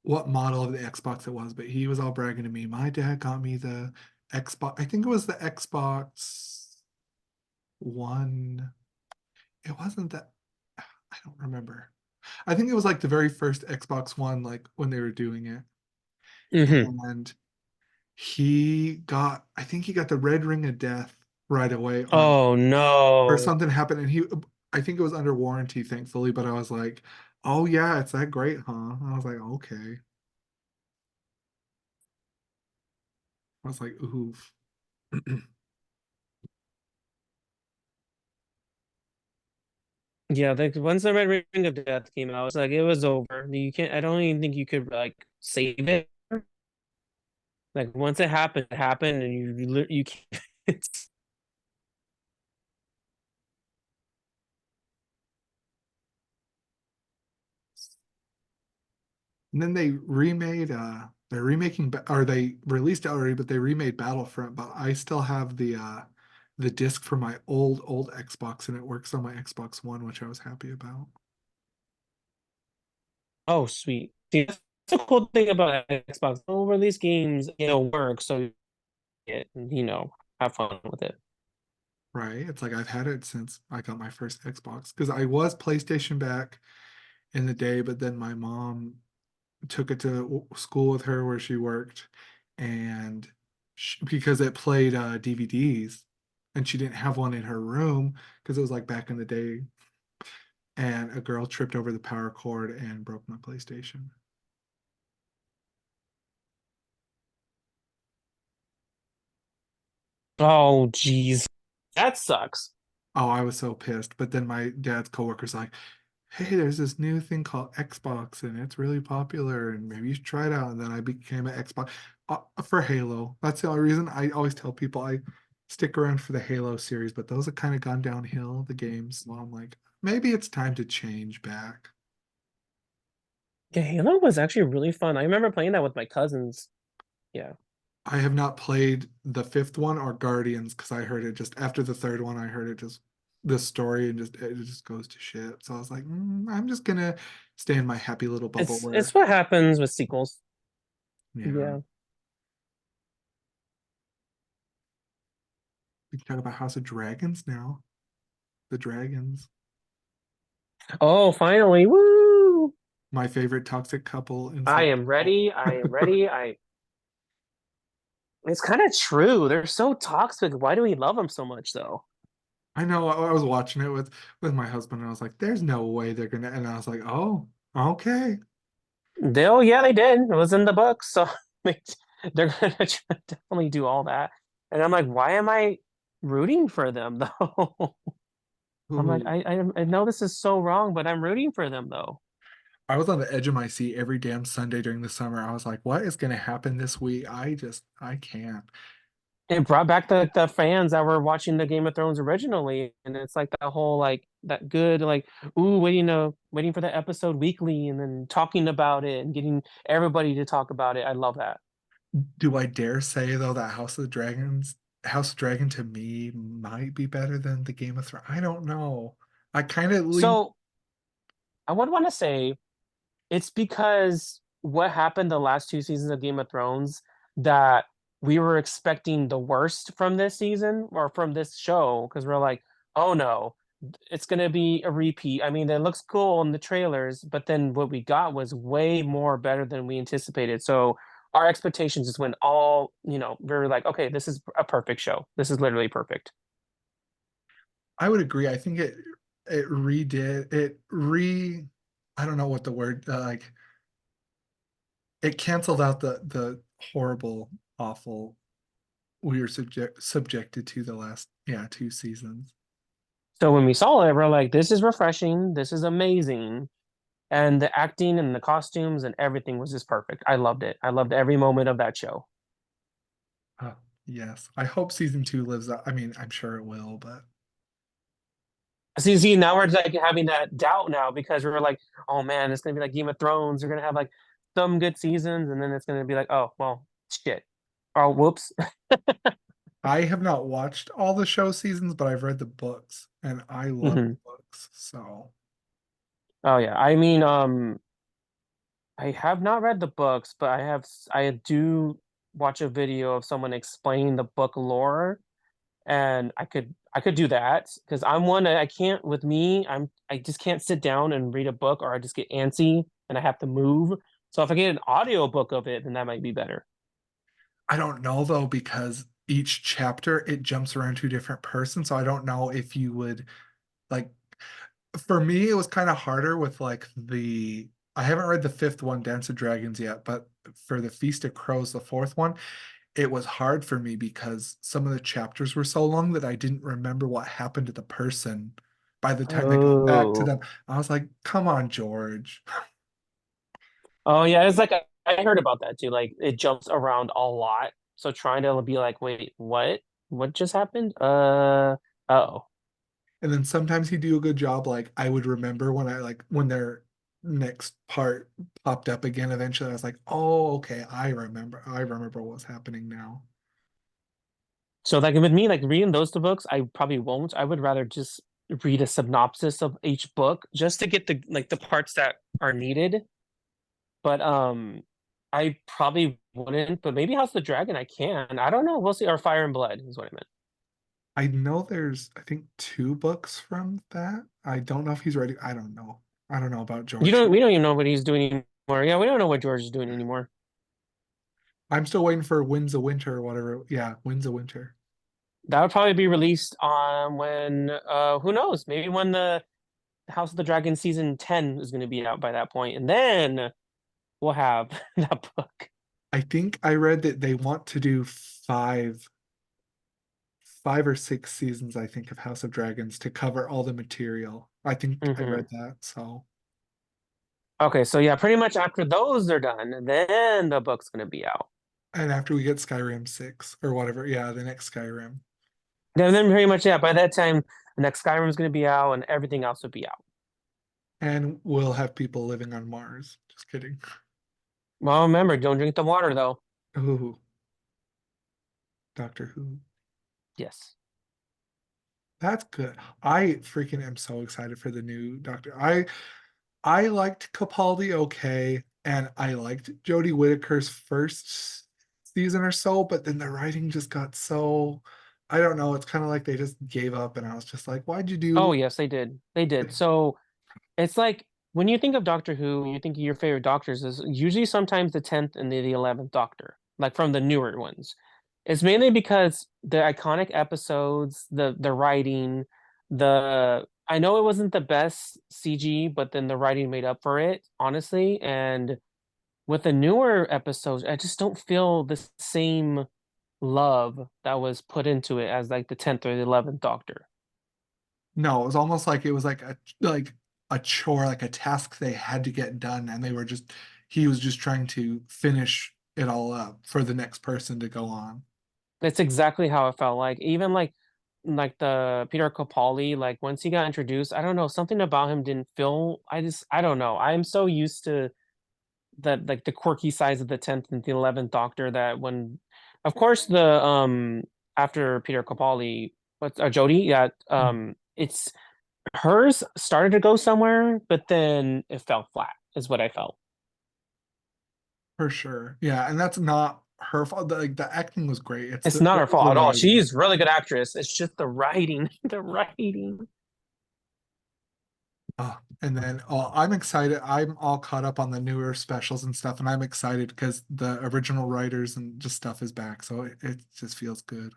what model of the Xbox it was, but he was all bragging to me. My dad got me the Xbox. I think it was the Xbox One. It wasn't that. I don't remember. I think it was like the very first Xbox One, like when they were doing it. Hmm. And I think he got the red ring of death right away on, Oh or no. something happened. And I think it was under warranty, thankfully. But I was like, oh, yeah, it's that great, huh? I was like, okay. I was like, oof. Yeah, once the Red Ring of Death came out, it's like it was over. You can't. I don't even think you could like save it. Like once it happened, and you can't. It's, And then they're remaking or they released it already, but they remade Battlefront, but I still have the disc for my old Xbox and it works on my Xbox One, which I was happy about. oh, sweet. See, that's the cool thing about Xbox. They'll release games, work, so have fun with it. Right? It's like I've had it since I got my first Xbox because I was PlayStation back in the day, but then my mom took it to school with her where she worked, and because it played DVDs, and she didn't have one in her room because it was like back in the day, and a girl tripped over the power cord and broke my PlayStation. Oh, geez, that sucks. Oh, I was so pissed. But then my dad's coworker's like, hey, there's this new thing called Xbox and it's really popular and maybe you should try it out. And then I became an Xbox for Halo. That's the only reason I always tell people I stick around for the Halo series, but those have kind of gone downhill, the games. So I'm like, maybe it's time to change back. Yeah, Halo was actually really fun. I remember playing that with my cousins. Yeah. I have not played the fifth one or Guardians because I heard it just after the third one, I heard it just the story and just it just goes to shit. So I was like, I'm just gonna stay in my happy little bubble It's where, what happens with sequels. yeah, Yeah. we can talk about House of Dragons now. The dragons, Oh, finally. Woo! my favorite toxic couple I inside. am ready. I am ready. I It's kind of true. They're so toxic. Why do we love them so much though? I know I was watching it with my husband and I was like, there's no way they're gonna, and I was like, oh, okay. Yeah, they did. It was in the book, so they, they're gonna definitely do all that. And I'm like, why am I rooting for them though? I'm like, Ooh. I know this is so wrong, but I'm rooting for them though. I was on the edge of my seat every damn Sunday during the summer. I was like, what is gonna happen this week? I can't. It brought back the fans that were watching the Game of Thrones originally, and it's like that whole like that good like ooh waiting for the episode weekly and then talking about it and getting everybody to talk about it. I love that. Do I dare say though that House of Dragon to me might be better than the Game of Thrones? I don't know. I kind of lean. So I would want to say it's because what happened the last two seasons of Game of Thrones that we were expecting the worst from this season or from this show because we're like, oh no, it's gonna be a repeat. I mean, it looks cool in the trailers, but then what we got was way more better than we anticipated. So our expectations just went all, we were like, okay, this is a perfect show. This is literally perfect. I would agree. I think it redid it re I don't know what the word like it canceled out the horrible, awful we were subjected to the last, yeah, 2 seasons. So when we saw it, we're like, this is refreshing, this is amazing. And the acting and the costumes and everything was just perfect. I loved it. I loved every moment of that show. Oh, yes. I hope season 2 lives up. I mean, I'm sure it will, but See, now we're like having that doubt now because we're like, oh man, it's gonna be like Game of Thrones. We're gonna have like some good seasons, and then it's gonna be like, oh well, shit. Oh, whoops. I have not watched all the show seasons, but I've read the books and I love the Hmm. books. So Oh yeah. I mean, I have not read the books, but I do watch a video of someone explaining the book lore, and I could do that because I can't with me, I just can't sit down and read a book or I just get antsy and I have to move. So if I get an audio book of it, then that might be better. I don't know though, because each chapter it jumps around to a different person. So I don't know if you would like for me, it was kind of harder with like I haven't read the fifth one, Dance of Dragons, yet, but for the Feast of Crows, the fourth one, it was hard for me because some of the chapters were so long that I didn't remember what happened to the person by the time they got back to Oh. them. I was like, come on, George. Oh yeah, it's like I heard about that too. Like it jumps around a lot. So trying to be like, wait, what? What just happened? Oh. And then sometimes he'd do a good job. Like I would remember when their next part popped up again eventually. I was like, oh, okay, I remember what's happening now. So like with me, like reading those two books, I probably won't. I would rather just read a synopsis of each book just to get the parts that are needed. But I probably wouldn't, but maybe House of the Dragon I can. I don't know. We'll see. Or Fire and Blood is what I meant. I know there's, I think, 2 books from that. I don't know if he's ready. I don't know. I don't know about You George. don't we don't even know what he's doing anymore. Yeah, we don't know what George is doing anymore. I'm still waiting for Winds of Winter or whatever. Yeah, Winds of Winter. That would probably be released on when who knows, maybe when the House of the Dragon season 10 is gonna be out by that point, and then we'll have that book. I think I read that they want to do 5 or 6 seasons, I think, of House of Dragons to cover all the material. I think I read Hmm. that. So, Okay, so yeah, pretty much after those are done, then the book's gonna be out. and after we get Skyrim 6 or whatever, yeah, the next Skyrim. And then pretty much, yeah, by that time, the next Skyrim is gonna be out and everything else will be out. And we'll have people living on Mars. Just kidding. Well, remember, don't drink the water though. Ooh, Doctor Who. Yes. That's good. I freaking am so excited for the new Doctor. I liked Capaldi okay, and I liked Jodie Whittaker's first season or so, but then the writing just got so I don't know, it's kind of like they just gave up and I was just like, why'd you Oh do yes, they did. They did. So it's like when you think of Doctor Who, you think of your favorite doctors is usually sometimes the 10th and the 11th Doctor, like from the newer ones. It's mainly because the iconic episodes, the writing, the I know it wasn't the best CG, but then the writing made up for it, honestly. And with the newer episodes, I just don't feel the same love that was put into it as like the 10th or the 11th Doctor. No, it was almost like it was like a chore, like a task they had to get done, and he was just trying to finish it all up for the next person to go on. It's exactly how it felt like. Even like the Peter Capaldi, like once he got introduced, I don't know, something about him didn't feel I don't know. I'm so used to that like the quirky sides of the 10th and the 11th Doctor that when of course the after Peter Capaldi, what's Jodie? Yeah, it's hers started to go somewhere, but then it fell flat, is what I felt. For sure. Yeah, and that's not her fault. Like the acting was great. It's It's not it her was the fault at all. writing. She's a really good actress. It's just the writing. The writing. And then I'm excited. I'm all caught up on the newer specials and stuff, and I'm excited because the original writers and just stuff is back. So it just feels good.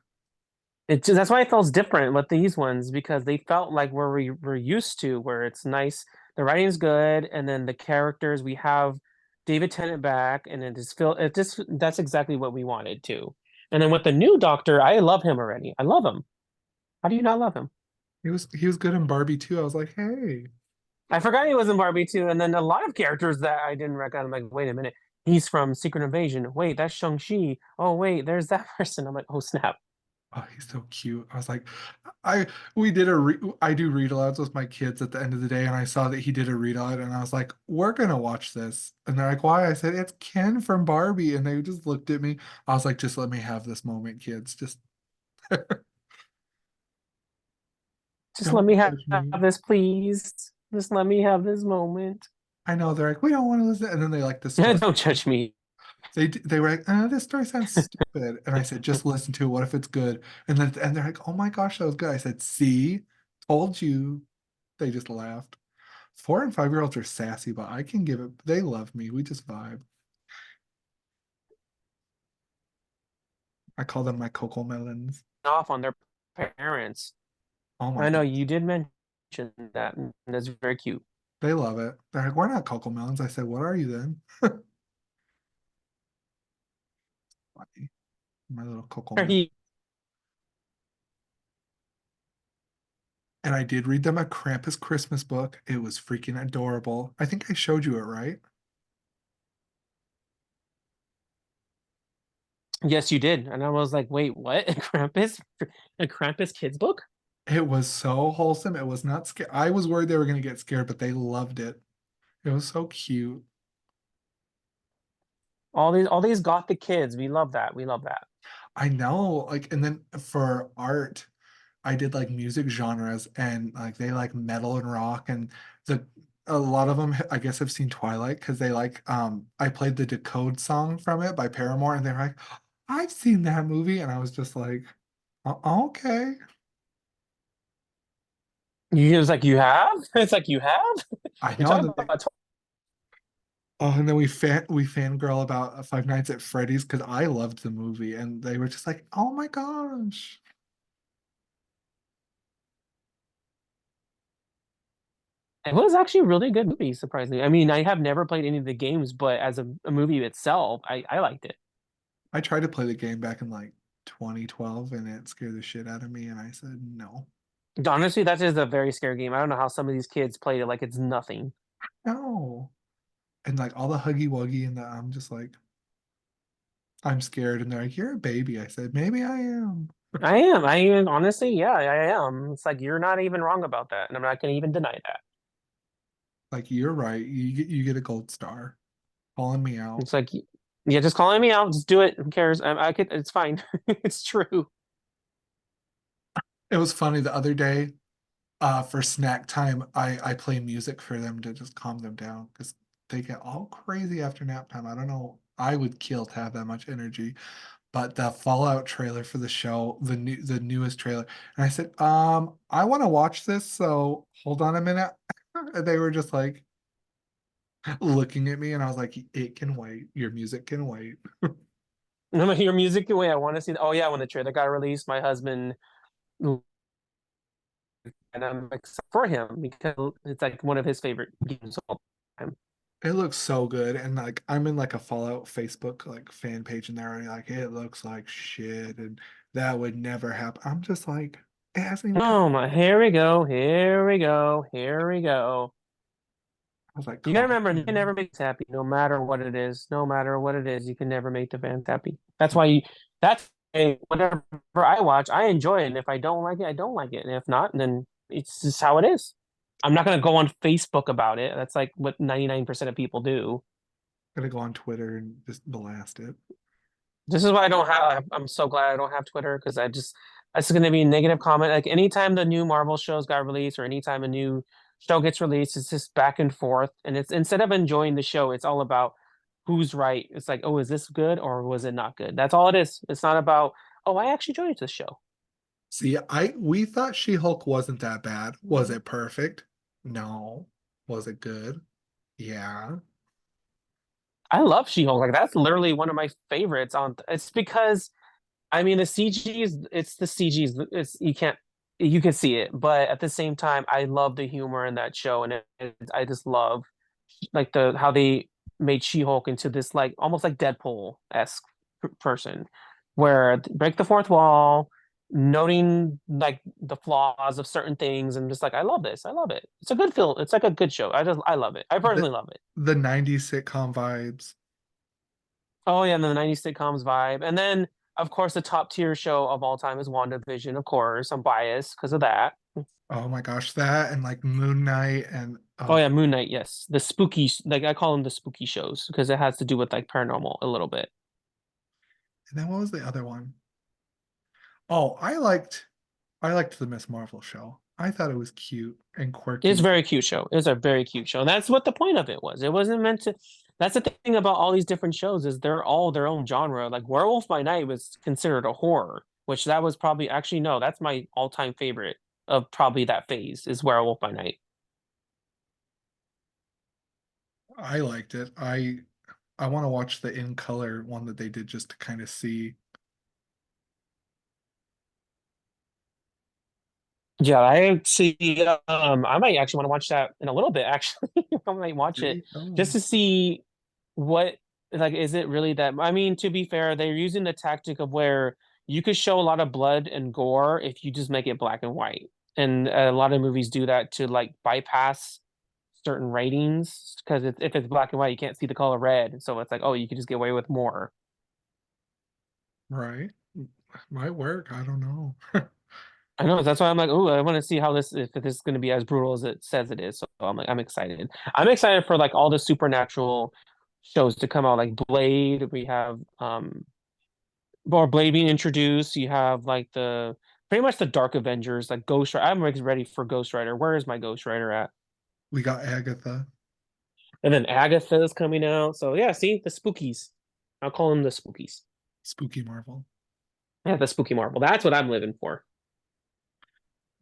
That's why it feels different with these ones because they felt like where we're used to, where it's nice, the writing's good, and then the characters we have David Tennant back, and it just that's exactly what we wanted too. And then with the new Doctor, I love him already. I love him. How do you not love him? He was good in Barbie too. I was like, hey, I forgot he was in Barbie too, and then a lot of characters that I didn't recognize. I'm like, wait a minute, he's from Secret Invasion. Wait, that's Shang-Chi. Oh wait, there's that person. I'm like, oh snap. oh, he's so cute. I was like, I we did a re I do read alouds with my kids at the end of the day, and I saw that he did a read aloud, and I was like, we're gonna watch this. And they're like, why? I said, it's Ken from Barbie, and they just looked at me. I was like, just let me have this moment, kids. Just Just let don't me judge me. have this, please. Just let me have this moment. I know they're like, we don't want to listen, and then they like the story. Don't judge me. They were like, this story sounds stupid, and I said, just listen to it. What if it's good? And then and they're like, oh my gosh, that was good. I said, see, told you. They just laughed. 4 and 5 year olds are sassy, but I can give it. They love me. We just vibe. I call them my cocoa melons. Off on their parents. Oh my I know god, you did mention that, and that's very cute. they love it. They're like, we're not cocoa melons. I said, what are you then? Funny. My little cocoa melon. He, And I did read them a Krampus Christmas book. It was freaking adorable. I think I showed you it, right? yes, you did, and I was like, wait, what? A Krampus kids book? It was so wholesome. It was not scary. I was worried they were going to get scared, but they loved it. It was so cute. All these gothic kids, we love that. We love that. I know, like, and then for art, I did like music genres and like they like metal and rock and the a lot of them I guess have seen Twilight because they like I played the Decode song from it by Paramore and they're like, I've seen that movie and I was just like, Okay." You was like, you have? It's like you have? I You're know, and talking then they, about oh, and then we fangirl about Five Nights at Freddy's because I loved the movie and they were just like, oh my gosh. it was actually a really good movie, surprisingly. I mean, I have never played any of the games, but as a movie itself, I liked it. I tried to play the game back in like 2012 and it scared the shit out of me and I said no. Honestly, that is a very scary game. I don't know how some of these kids played it like it's nothing. No. And like all the huggy wuggy and I'm just like, I'm scared. And they're like, you're a baby. I said, maybe I am. I am. I am honestly, yeah, I am. It's like you're not even wrong about that, and I'm not gonna even deny that. Like, you're right. You get a gold star. Calling me out. It's like, yeah, just calling me out, just do it. Who cares? I could. It's fine. It's true. It was funny the other day, for snack time, I play music for them to just calm them down because they get all crazy after nap time. I don't know. I would kill to have that much energy. But the Fallout trailer for the show, the newest trailer, and I said, I want to watch this, so hold on a minute. And they were just like looking at me, and I was like, it can wait. Your music can wait. I'm gonna hear music the way I want to see. Oh yeah, when the trailer got released, my husband and I'm excited for him because it's like one of his favorite games of all time. It looks so good, and like I'm in like a Fallout Facebook like fan page, and they're already like, it looks like shit, and that would never happen. I'm just like, it hasn't even come. Oh my, here we go, here we go, here we go. I was like, You gotta calm remember, you can down. never make us happy, no matter what it is. No matter what it is, you can never make the fans happy. That's why that's whatever I watch, I enjoy it. And if I don't like it, I don't like it. And if not, then it's just how it is. I'm not gonna go on Facebook about it. That's like what 99% of people do. Gonna go on Twitter and just blast it. This is why I don't have. I'm so glad I don't have Twitter because I just it's going to be a negative comment. Like anytime the new Marvel shows got released or anytime a new show gets released, it's just back and forth. And it's instead of enjoying the show, it's all about who's right. It's like, oh, is this good or was it not good? That's all it is. It's not about, oh, I actually enjoyed this show. See, we thought She-Hulk wasn't that bad. Was it perfect? No. Was it good? Yeah. I love She-Hulk. Like that's literally one of my favorites on it's because I mean the CG is it's the CG's it's you can see it, but at the same time I love the humor in that show and I just love like the how they made She-Hulk into this like almost like Deadpool-esque person where break the fourth wall, noting like the flaws of certain things and just like I love this. I love it. It's a good film. It's like a good show. I love it. I The personally love it. the 90s sitcom vibes. Oh yeah, and the 90s sitcoms vibe. And then of course the top tier show of all time is WandaVision, of course. I'm biased because of that. Oh my gosh, that and like Moon Knight and Oh oh, yeah, Moon Knight, yes. The spooky like I call them the spooky shows because it has to do with like paranormal a little bit. and then what was the other one? Oh, I liked the Miss Marvel show. I thought it was cute and It's a quirky. very cute show. It's a very cute show. And that's what the point of it was. It wasn't meant to. That's the thing about all these different shows is they're all their own genre. Like Werewolf by Night was considered a horror, which that was probably actually no, that's my all-time favorite of probably that phase is Werewolf by Night. I liked it. I want to watch the in color one that they did just to kind of see. Yeah, I actually I might actually want to watch that in a little bit actually. I might watch There it you go. just to see what like is it really that I mean to be fair, they're using the tactic of where you could show a lot of blood and gore if you just make it black and white. And a lot of movies do that to like bypass certain ratings because if it's black and white, you can't see the color red. So it's like, oh, you could just get away with more. Right. Might work. I don't know. I know that's why I'm like, oh, I want to see how this if this is going to be as brutal as it says it is. So I'm like, I'm excited. I'm excited for like all the supernatural shows to come out, like Blade. We have or Blade being introduced. You have like the pretty much the Dark Avengers, like Ghost Rider. I'm ready for Ghost Rider. Where is my Ghost Rider at? We got Agatha, And then Agatha is coming out. So yeah, see the spookies. I'll call them the spookies. Spooky Marvel. Yeah, the spooky Marvel. That's what I'm living for.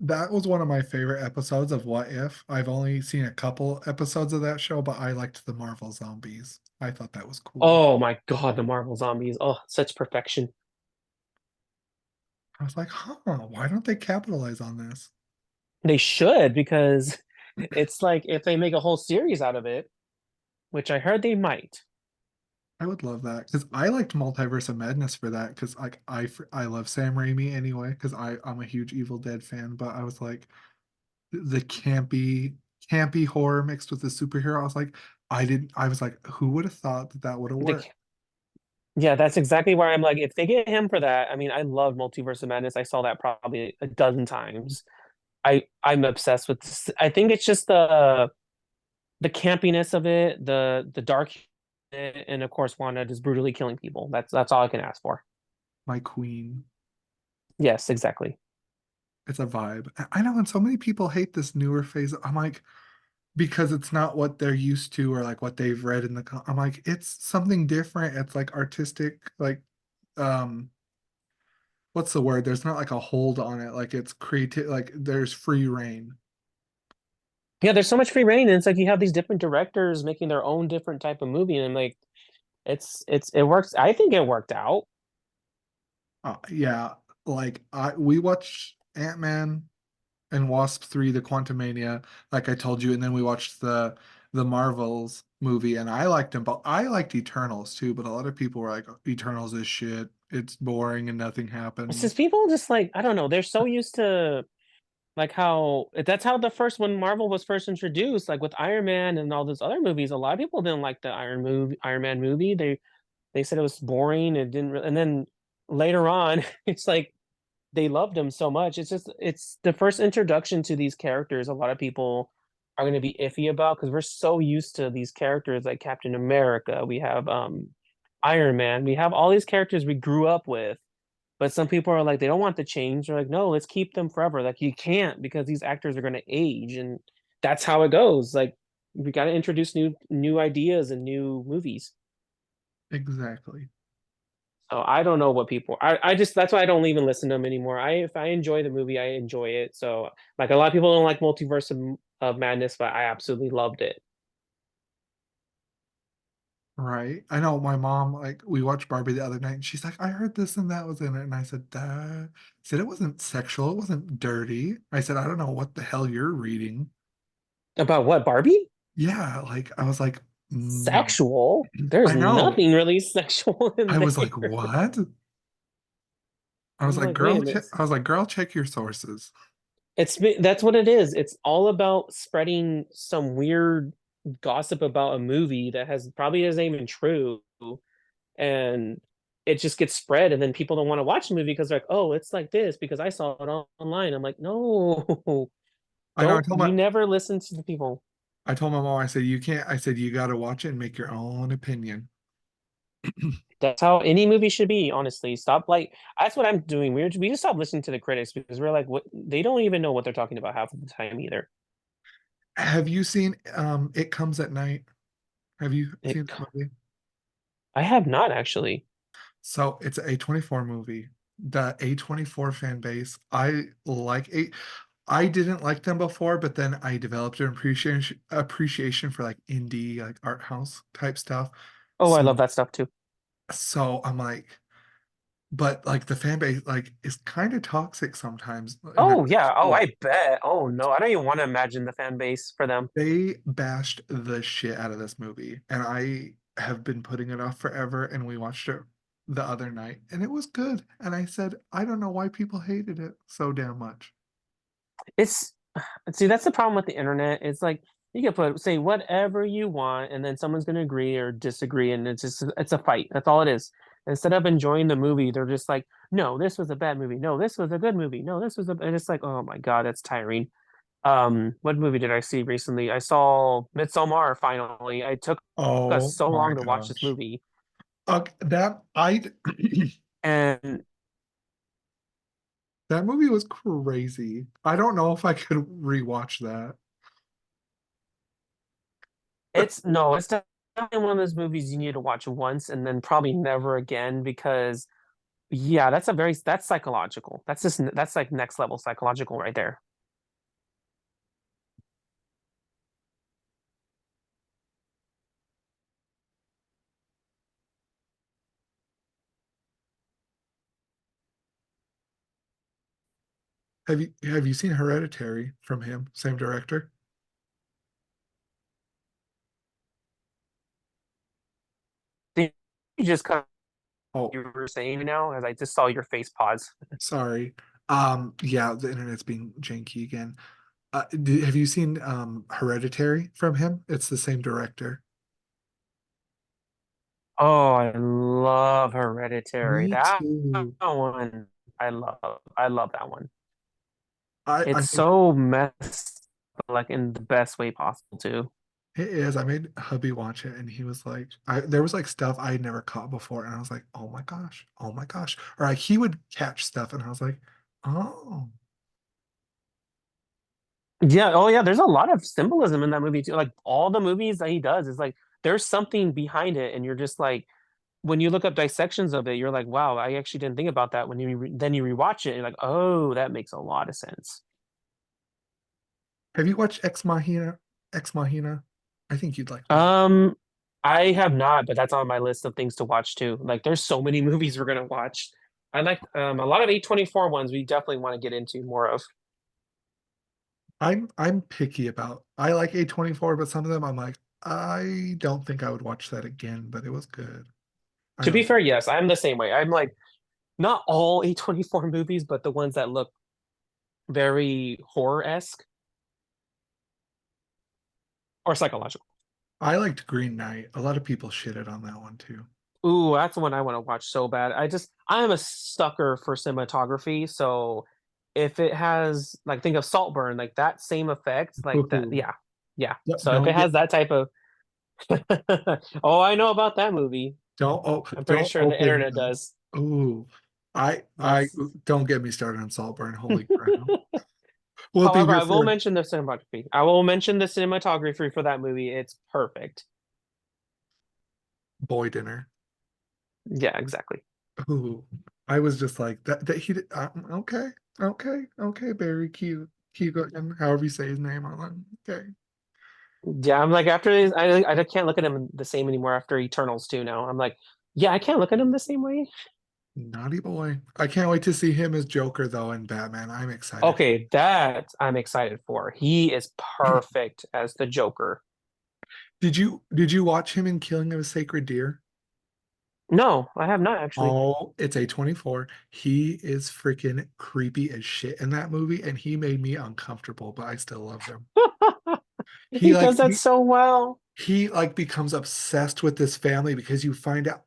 That was one of my favorite episodes of What If. I've only seen a couple episodes of that show, but I liked the Marvel zombies. I thought that was cool. Oh my God, the Marvel zombies. Oh, such perfection. I was like, huh, why don't they capitalize on this? They should because it's like if they make a whole series out of it, which I heard they might. I would love that because I liked Multiverse of Madness for that because like I love Sam Raimi anyway because I'm a huge Evil Dead fan, but I was like the campy horror mixed with the superhero. I was like, I was like, who would have thought that that would have The, worked? yeah, that's exactly where I'm like, if they get him for that, I mean, I love Multiverse of Madness. I saw that probably a dozen times. I'm obsessed with this. I think it's just the campiness of it, the dark, and of course Wanda just brutally killing people. That's all I can ask for. My queen. Yes, exactly. It's a vibe. I know, and so many people hate this newer phase. I'm like, because it's not what they're used to or like what they've read in the. I'm like, it's something different. It's like artistic, like, um, what's the word? There's not like a hold on it. Like it's creative. Like there's free reign. Yeah, there's so much free reign, and it's like you have these different directors making their own different type of movie, and like it works. I think it worked out. Yeah, like I we watched Ant-Man and Wasp 3, the Quantumania, like I told you, and then we watched the Marvels movie, and I liked them, but I liked Eternals too, but a lot of people were like, Eternals is shit. It's boring and nothing It's just happens. people just like I don't know. They're so used to like how that's how the first when Marvel was first introduced, like with Iron Man and all those other movies. A lot of people didn't like the Iron Man movie. They said it was boring. It didn't, and then later on, it's like they loved him so much. It's just it's the first introduction to these characters. A lot of people are going to be iffy about because we're so used to these characters like Captain America. We have Iron Man. We have all these characters we grew up with. But some people are like they don't want the change. They're like, no, let's keep them forever. Like you can't because these actors are going to age, and that's how it goes. Like we got to introduce new ideas and new movies. Exactly. So I don't know what people I just that's why I don't even listen to them anymore. If I enjoy the movie, I enjoy it. So like a lot of people don't like Multiverse of Madness, but I absolutely loved it. Right. I know my mom, like, we watched Barbie the other night and she's like, I heard this and that was in it. And I said, I said it wasn't sexual, it wasn't dirty. I said, I don't know what the hell you're reading. About what, Barbie? Yeah, like I was like, no. Sexual? There's I know. nothing really sexual in I was like, there. what? I was I'm like, like, wait a minute. I was like, girl, check your sources. That's what it is. It's all about spreading some weird gossip about a movie that has probably isn't even true, and it just gets spread, and then people don't want to watch the movie because they're like, oh, it's like this because I saw it online. I'm like, no, I know don't you never listen to the people. I told my mom, I said, you can't, I said, you gotta watch it and make your own opinion. That's how any movie should be, honestly. Stop like that's what I'm doing. We just stop listening to the critics because we're like, what they don't even know what they're talking about half of the time either. Have you seen It Comes at Night? Have you It, seen that movie? I have not actually. So it's a A24 movie. The A24 fan base, I didn't like them before, but then I developed an appreciation for like indie, like art house type stuff. Oh, I So love that stuff too. I'm like, but like the fan base like is kind of toxic sometimes in their Oh yeah. Oh, shit. I bet. Oh no, I don't even want to imagine the fan base for them. They bashed the shit out of this movie, and I have been putting it off forever, and we watched it the other night, and it was good. And I said, I don't know why people hated it so damn much. It's see, that's the problem with the internet. It's like you can put say whatever you want, and then someone's gonna agree or disagree, and it's a fight. That's all it is. Instead of enjoying the movie, they're just like, no, this was a bad movie. No, this was a good movie. No, this was a and it's like, oh my God, that's tiring. What movie did I see recently? I saw Midsommar finally. I took us Oh so my long to watch this gosh. movie. That I And that movie was crazy. I don't know if I could rewatch that. it's no, it's definitely one of those movies you need to watch once and then probably never again because yeah, that's psychological. That's like next level psychological right there. Have you seen Hereditary from him? Same director? Did you just cut Oh, you were saying now as I just saw your face pause. sorry. Yeah, the internet's being janky again. Have you seen Hereditary from him? It's the same director. Oh, I love Hereditary. Me That too. one I love that one. I It's made so messed like in the best way possible too. it is. I made hubby watch it, and he was like, there was like stuff I had never caught before, and I was like, oh my gosh, or like he would catch stuff, and I was like, oh, Yeah, oh yeah, there's a lot of symbolism in that movie too. Like all the movies that he does is like there's something behind it, and you're just like when you look up dissections of it, you're like, wow, I actually didn't think about that. When then you rewatch it, you're like, oh, that makes a lot of sense. have you watched Ex Machina? Ex Machina? I think you'd like that. Um, I have not, but that's on my list of things to watch too. Like there's so many movies we're gonna watch. I like a lot of A24 ones we definitely want to get into more of. I'm picky about. I like A24, but some of them I'm like, I don't think I would watch that again, but it was good. I To be don't. fair, yes, I'm the same way. I'm like not all A24 movies, but the ones that look very horror-esque or psychological. I liked Green Knight. A lot of people shitted on that one too. Ooh, that's the one I want to watch so bad. I am a sucker for cinematography, so if it has like think of Saltburn, like that same effect, like that, Ooh. yeah, yeah. Yep, So if it has that type of, oh, I know about that movie. I'm pretty don't sure the open internet does. ooh. I That's. don't get me started on Saltburn. Holy crap. We'll be However, here I will for mention the cinematography. I will mention the cinematography for that movie. It's perfect. boy dinner. Yeah, exactly. Ooh, I was just like that. That he did. Okay, okay. Barry Keoghan, however you say his name. I'm like, okay, Yeah, I'm like after these, I can't look at him the same anymore after Eternals too. Now I'm like, yeah, I can't look at him the same way. naughty boy. I can't wait to see him as Joker though in Batman. I'm excited. Okay, that I'm excited for. He is perfect as the Joker. Did you watch him in Killing of a Sacred Deer? No, I have not actually. Oh, it's A24. He is freaking creepy as shit in that movie, and he made me uncomfortable, but I still love him. He He like does that so well. he like becomes obsessed with this family because you find out,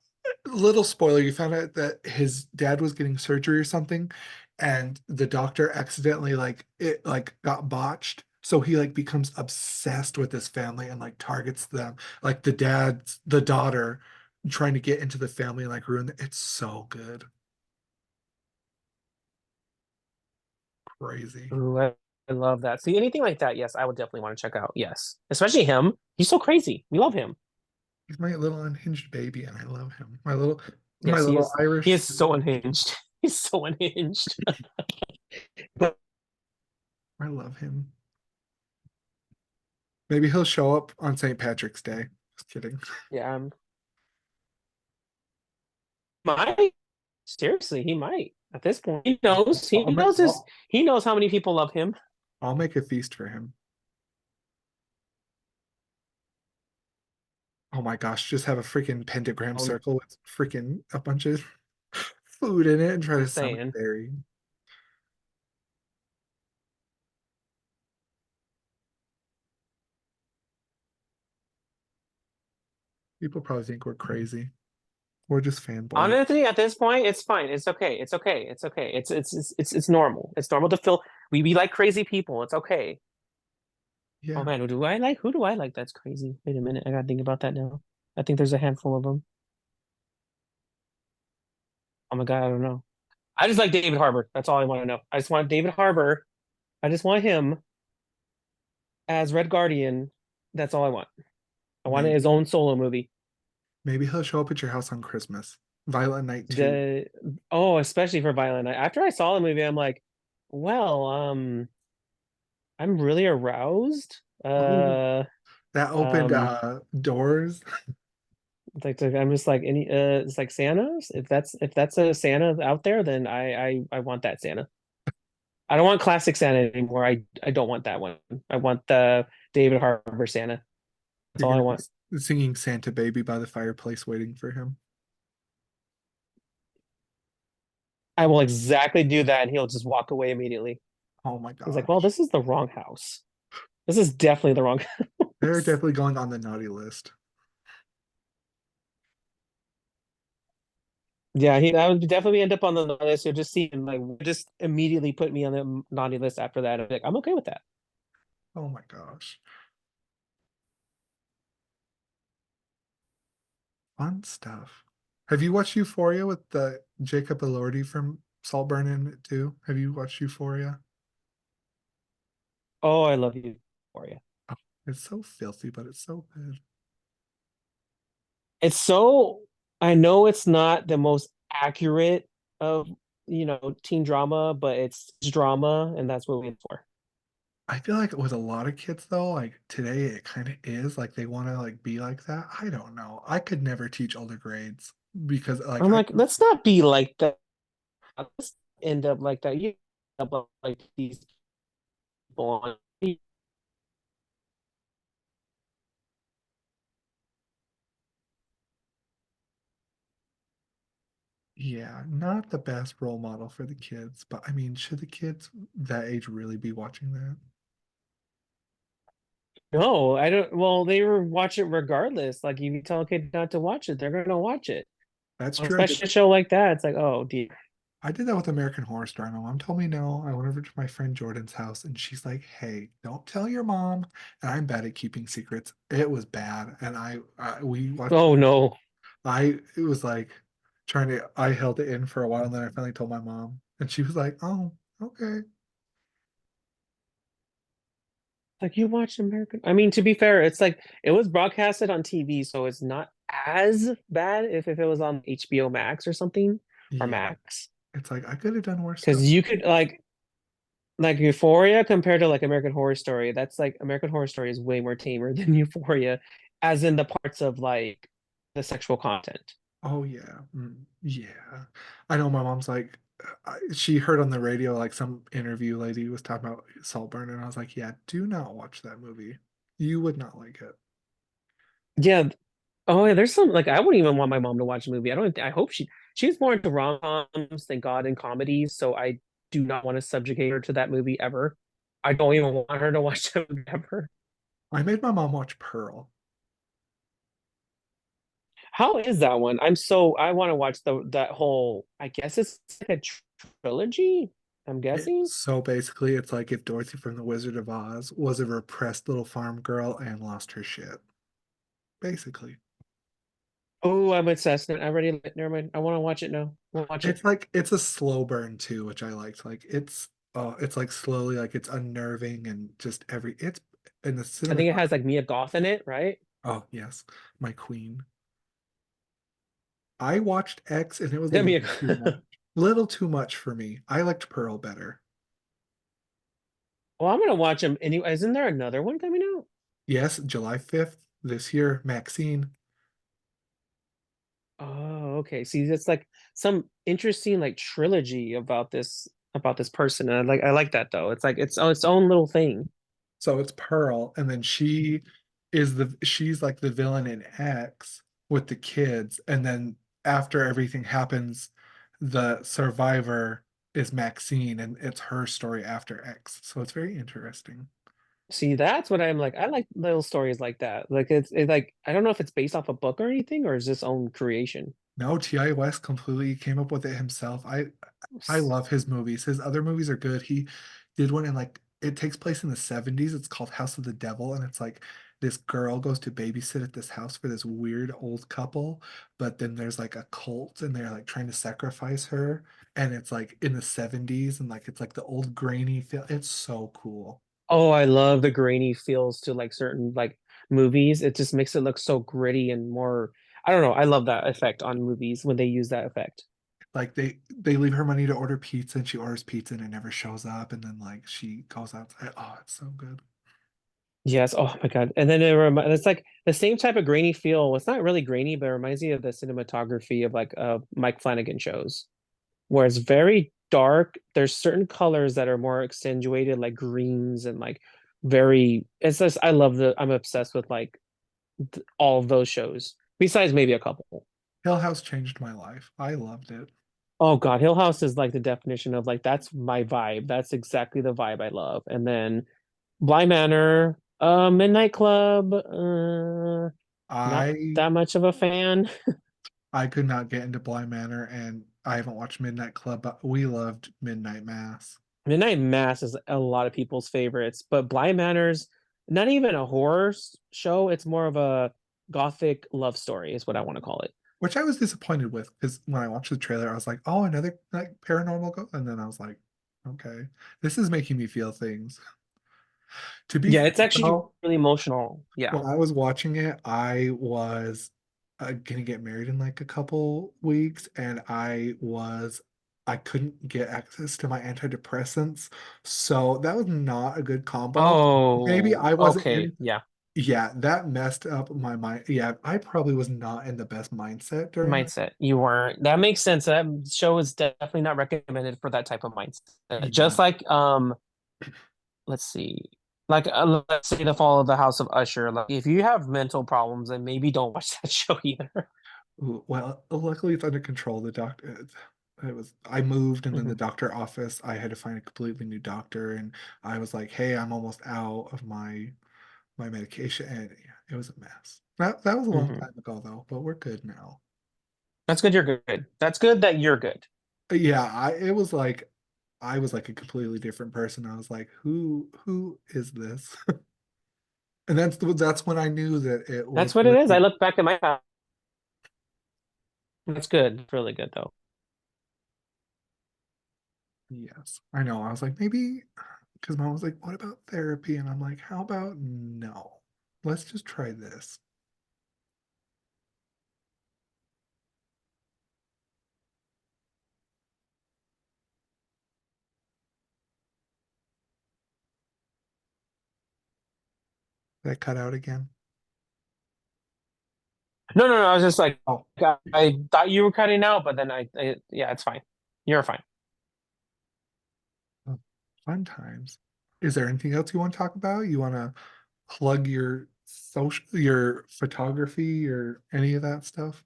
little spoiler, you found out that his dad was getting surgery or something, and the doctor accidentally like it like got botched, so he like becomes obsessed with this family and like targets them, like the daughter trying to get into the family and like ruin it's so good. Crazy. Ooh, I love that. See, anything like that, yes, I would definitely want to check out. Yes, especially him. He's so crazy. We love him. He's my little unhinged baby, and I love him. My Yes, he little is. He Irish is so sweetie. unhinged. He's so unhinged. But I love him. Maybe he'll show up on St. Patrick's Day. Just kidding. yeah, might. Seriously, he might. At this point, he knows. He I'll make, knows his. He knows how many people love him. I'll make a feast for him. Oh my gosh, just have a freaking pentagram I'm circle with freaking a bunch of food in it and try to just summon saying. Barry. People probably think we're crazy. We're just fanboys. Honestly, at this point, it's fine. It's okay. It's okay. It's okay. It's normal. It's normal to feel. We like crazy people. It's okay. Oh Yeah, man, who do I like that's crazy? Wait a minute, I gotta think about that now. I think there's a handful of them. Oh my God, I don't know. I just like David Harbour. That's all I want to know. I just want David Harbour. I just want him as Red Guardian. That's all I want. I want his maybe. own solo movie. Maybe he'll show up at your house on Christmas. Violent Night 2. The oh, especially for Violent Night. After I saw the movie, I'm like, well, I'm really aroused. Ooh, that opened Um, doors. I'm just like any it's like Santa. If that's a Santa out there, then I want that Santa. I don't want classic Santa anymore. I don't want that one. I want the David Harbour Santa. That's You're all I gonna want. be singing Santa Baby by the fireplace waiting for him. I will exactly do that, and he'll just walk away immediately. Oh my He's like, "Well, gosh. this is the wrong house. This is definitely the wrong They're house." definitely going on the naughty list. Yeah, I would definitely end up on the naughty list. You'll just see him like just immediately put me on the naughty list after that. I'm like, I'm okay with that. Oh my gosh. Fun stuff. Have you watched Euphoria with the Jacob Elordi from Saltburn in it too? Have you watched Euphoria? Oh, I love you for you. Oh, it's so filthy, but it's so good. It's so I know it's not the most accurate of teen drama, but it's drama, and that's what we look for. I feel like with a lot of kids though, like today it kind of is like they want to like be like that. I don't know. I could never teach older grades because like I'm I like, let's not be like that. Let's end up like that. You end up like these people on. yeah, not the best role model for the kids, but I mean, should the kids that age really be watching that? No, I don't. Well, they were watch it regardless. Like, if you tell a kid not to watch it, they're gonna watch it. That's true. Especially a show like that. It's like, oh, dear. I did that with American Horror Story. My mom told me no. I went over to my friend Jordan's house and she's like, "Hey, don't tell your mom." And I'm bad at keeping secrets. It was bad, and we watched. Oh no. It was like I held it in for a while, and then I finally told my mom, and she was like, "Oh, okay." Like you watch American. I mean, to be fair, it's like it was broadcasted on TV, so it's not as bad if it was on HBO Max or something or Yeah, Max. it's like I could have done worse stuff. Because you could like Euphoria compared to like American Horror Story. That's like American Horror Story is way more tamer than Euphoria, as in the parts of like the sexual content. Oh yeah, yeah. I know my mom's like, she heard on the radio like some interview lady was talking about Saltburn, and I was like, yeah, do not watch that movie. You would not like it. Yeah. Oh yeah, there's some like I wouldn't even want my mom to watch a movie. I don't I hope she's more into rom-coms than God and comedies, so I do not want to subjugate her to that movie ever. I don't even want her to watch that movie ever. I made my mom watch Pearl. How is that one? I want to watch that whole I guess it's like a trilogy, I'm guessing. So basically, it's like if Dorothy from The Wizard of Oz was a repressed little farm girl and lost her shit. Basically, Oh, I'm obsessed. I already never mind. I want to watch it now. We'll watch it. it's like it's a slow burn too, which I liked. Like it's like slowly, like it's unnerving and just every it's in the I think it has cinematography. like Mia Goth in it, right? Oh yes, my queen. I watched X and it was a Yeah, Mia. little too much. Little too much for me. I liked Pearl better. Well, I'm gonna watch them anyway. Isn't there another one coming out? Yes, July 5th this year, Maxine. Oh, okay. See, it's like some interesting like trilogy about this person. And I like that though. It's like its own little thing. So it's Pearl, and then she's like the villain in X with the kids, and then after everything happens, the survivor is Maxine, and it's her story after X. So it's very interesting. See, that's what I'm like. I like little stories like that. Like it's like I don't know if it's based off a book or anything or is this own creation. No, T.I. West completely came up with it himself. I love his movies. His other movies are good. He did one in like it takes place in the 70s. It's called House of the Devil, and it's like this girl goes to babysit at this house for this weird old couple, but then there's like a cult and they're like trying to sacrifice her, and it's like in the 70s and like it's like the old grainy feel. It's so cool. Oh, I love the grainy feels to like certain like movies. It just makes it look so gritty and more, I don't know. I love that effect on movies when they use that effect. Like they leave her money to order pizza and she orders pizza and it never shows up, and then like she goes outside. Oh, it's so good. Yes. Oh my God. And then it's like the same type of grainy feel. Well, it's not really grainy, but it reminds me of the cinematography of like Mike Flanagan shows, where it's very dark. There's certain colors that are more accentuated, like greens and like very. It's just I'm obsessed with like all of those shows. Besides maybe a couple. Hill House changed my life. I loved it. Oh God, Hill House is like the definition of like that's my vibe. That's exactly the vibe I love. And then Bly Manor, Midnight Club, not I that much of a fan. I could not get into Bly Manor, and I haven't watched Midnight Club, but we loved Midnight Mass. Midnight Mass is a lot of people's favorites, but Bly Manor's not even a horror show. It's more of a gothic love story, is what I want to call it. Which I was disappointed with because when I watched the trailer, I was like, "Oh, another like paranormal go," and then I was like, "Okay, this is making me feel things." To be Yeah, fair, it's actually though, really emotional. Yeah. when I was watching it, I was gonna get married in like a couple weeks, and I couldn't get access to my antidepressants, so that was not a good combo. Maybe Oh, I wasn't okay. in. Yeah. Yeah, that messed up my mind. Yeah, I probably was not in the best mindset during that. Mindset. You weren't. That makes sense. That show is definitely not recommended for that type of mindset. Yeah, Just like let's see. Like let's say the fall of the House of Usher. Like if you have mental problems, then maybe don't watch that show either. ooh, well, luckily it's under control. The doctor, it was, I moved and then the Mhm, doctor office, I had to find a completely new doctor. And I was like, hey, I'm almost out of my medication. And yeah, it was a mess. That was a long mhm. time ago though, but we're good now. That's good. You're good. That's good that you're good. Yeah, it was like, I was like a completely different person. I was like, who is this? And that's when I knew that it That's was what it is. I working. look back at my past. That's good. It's really good though. Yes, I know. I was like, maybe because mom was like, what about therapy? And I'm like, how about no? Let's just try this. That cut out again. No, no, no. I was just like, Oh, I thought you were cutting out, but then yeah, it's fine. You're fine. oh, fun times. Is there anything else you want to talk about? You want to plug your social, your photography, or any of that stuff?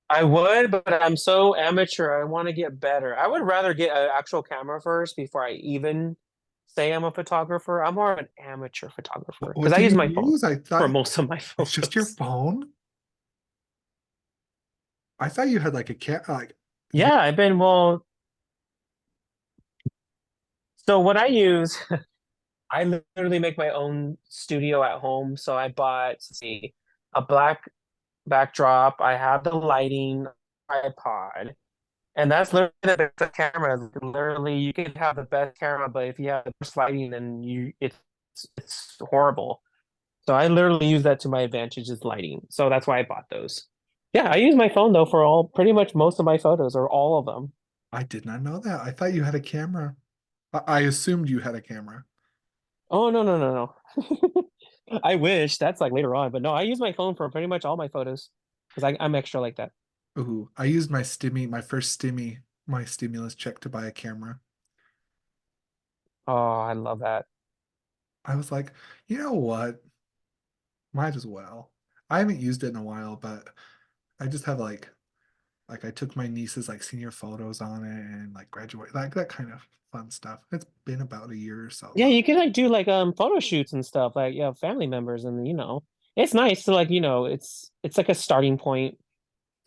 I would, but I'm so amateur. I want to get better. I would rather get an actual camera first before I even say I'm a photographer. I'm more of an amateur photographer What because I do use you my phone use? I for thought most of my it's just your photos. phone. I thought you had like a cat, like you. Yeah, so what I use, I literally make my own studio at home. So I bought, let's see, a black backdrop. I have the lighting tripod. And that's literally the best camera. Literally, you can have the best camera, but if you have the worst lighting, then it's horrible. So I literally use that to my advantage is lighting. So that's why I bought those. Yeah, I use my phone though for all pretty much most of my photos or all of them. I did not know that. I thought you had a camera. I assumed you had a camera. Oh no, no, no, no. I wish that's like later on, but no, I use my phone for pretty much all my photos because I'm extra like that. Ooh, I used my first my stimulus check to buy a camera. Oh, I love that. I was like, you know what? Might as well. I haven't used it in a while, but I just have like I took my niece's like senior photos on it and like graduate like that kind of fun stuff. It's been about a year or so Yeah, though. you can like do like photo shoots and stuff, like family members and it's nice to like, it's like a starting point.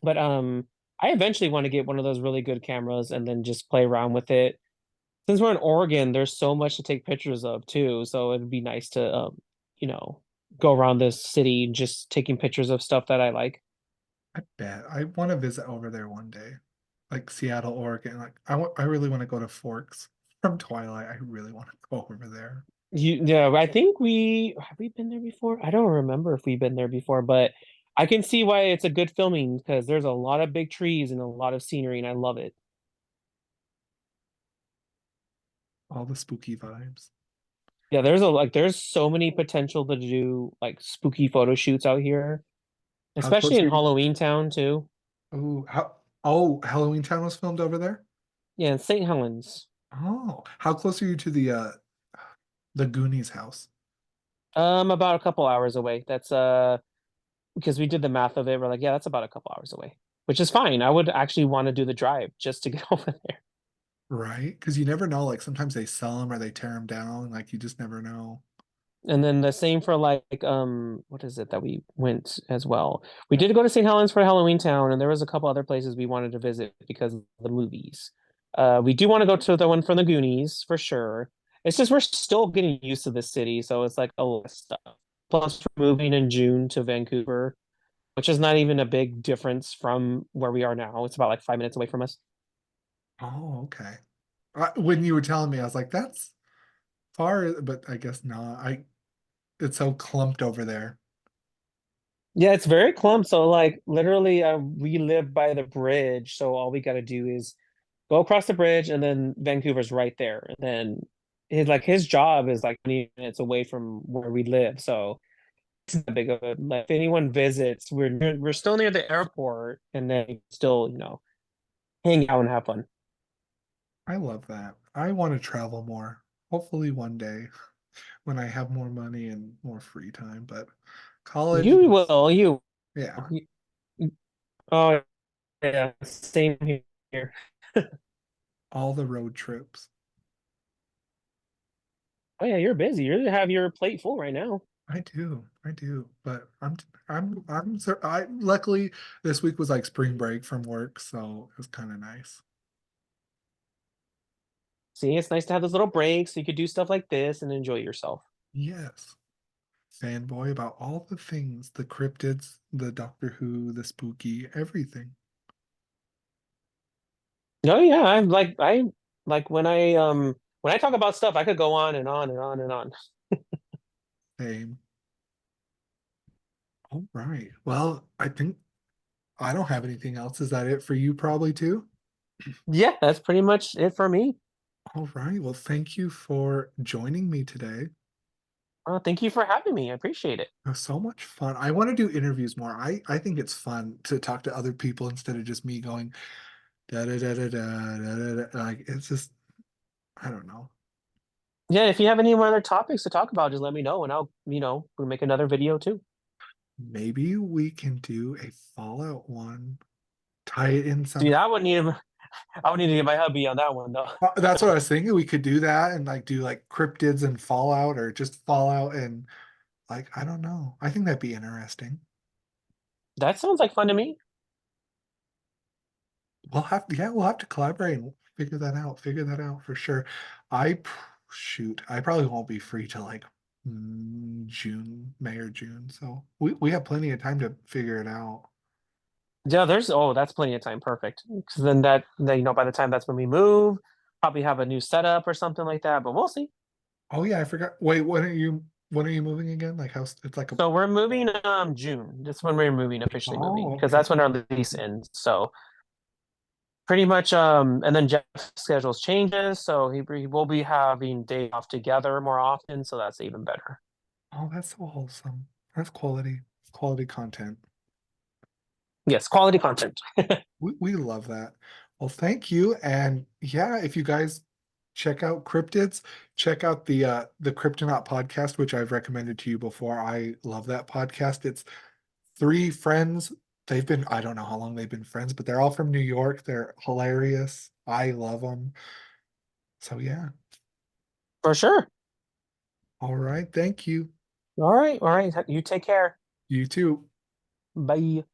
But I eventually want to get one of those really good cameras and then just play around with it. Since we're in Oregon, there's so much to take pictures of too, so it'd be nice to you know, go around this city just taking pictures of stuff that I like. I bet I want to visit over there one day. Like Seattle, Oregon. Like I really want to go to Forks from Twilight. I really want to go over there. Yeah, I think we have we been there before? I don't remember if we've been there before, but I can see why it's a good filming because there's a lot of big trees and a lot of scenery, and I love it. All the spooky vibes. Yeah, there's so many potential to do like spooky photo shoots out here, How especially close in are you? Halloween Town too. Oh, Halloween Town was filmed over there? Yeah, in St. Helens. Oh, how close are you to the Goonies house? About a couple hours away. That's because we did the math of it. We're like, yeah, that's about a couple hours away, which is fine. I would actually want to do the drive just to get over there. Right? Because you never know. Like sometimes they sell them or they tear them down. Like you just never know. And then the same for like what is it that we went as well? We did go to St. Helens for Halloween Town, and there was a couple other places we wanted to visit because of the movies. We do want to go to the one from the Goonies for sure. It's just we're still getting used to this city, so it's like a lot of stuff. Plus, we're moving in June to Vancouver, which is not even a big difference from where we are now. It's about like 5 minutes away from us. Oh, okay. When you were telling me, I was like, that's far, but I guess not. It's so clumped over there. Yeah, it's very clumped. So like literally, we live by the bridge, so all we got to do is go across the bridge, and then Vancouver's right there. And then his job is like 20 minutes away from where we live, so it's not big of a like if anyone visits, we're still near the airport, and then still hang out and have fun. I love that. I want to travel more. Hopefully one day when I have more money and more free time. But college You is, will, yeah, you oh yeah, same here. all the road trips. Oh yeah, you're busy. You have your plate full right now. I do. But luckily this week was like spring break from work, so it was kind of nice. See, it's nice to have those little breaks so you could do stuff like this and enjoy yourself. Yes. Fanboy about all the things, the cryptids, the Doctor Who, the spooky, everything. Oh yeah, I like when I talk about stuff, I could go on and on and on and on. Same. All right. Well, I think I don't have anything else. Is that it for you, probably too? Yeah, that's pretty much it for me. All right. Well, thank you for joining me today. Thank you for having me. I appreciate it. It was so much fun. I want to do interviews more. I think it's fun to talk to other people instead of just me going da da da da da da da. Like it's just I don't know. Yeah, if you have any other topics to talk about, just let me know and we'll make another video too. Maybe we can do a Fallout one. Tie it in See, some. I would need to get my hubby on that one though. That's what I was thinking. We could do that and like do like cryptids and Fallout or just Fallout and like I don't know. I think that'd be interesting. That sounds like fun to me. We'll have to collaborate and figure that out for sure. I shoot, I probably won't be free till like June, May or June. So we have plenty of time to figure it out. Yeah, that's plenty of time. Perfect. Because then by the time that's when we move, probably have a new setup or something like that. But we'll see. Oh yeah, I forgot. Wait, when are you moving again? Like how it's like a So we're moving June. That's when we're moving, officially moving, oh because okay. that's when our lease ends. So pretty much and then Jeff's schedules changes, so he will be having day off together more often, so that's even better. Oh, that's so wholesome. That's quality content. Yes, quality content. We love that. Well, thank you. And yeah, if you guys check out Cryptids, check out the Cryptonaut podcast, which I've recommended to you before. I love that podcast. It's three friends. I don't know how long they've been friends, but they're all from New York. They're hilarious. I love them. So yeah. For sure. All right. Thank you. All right, all right. You take care. You too. Bye.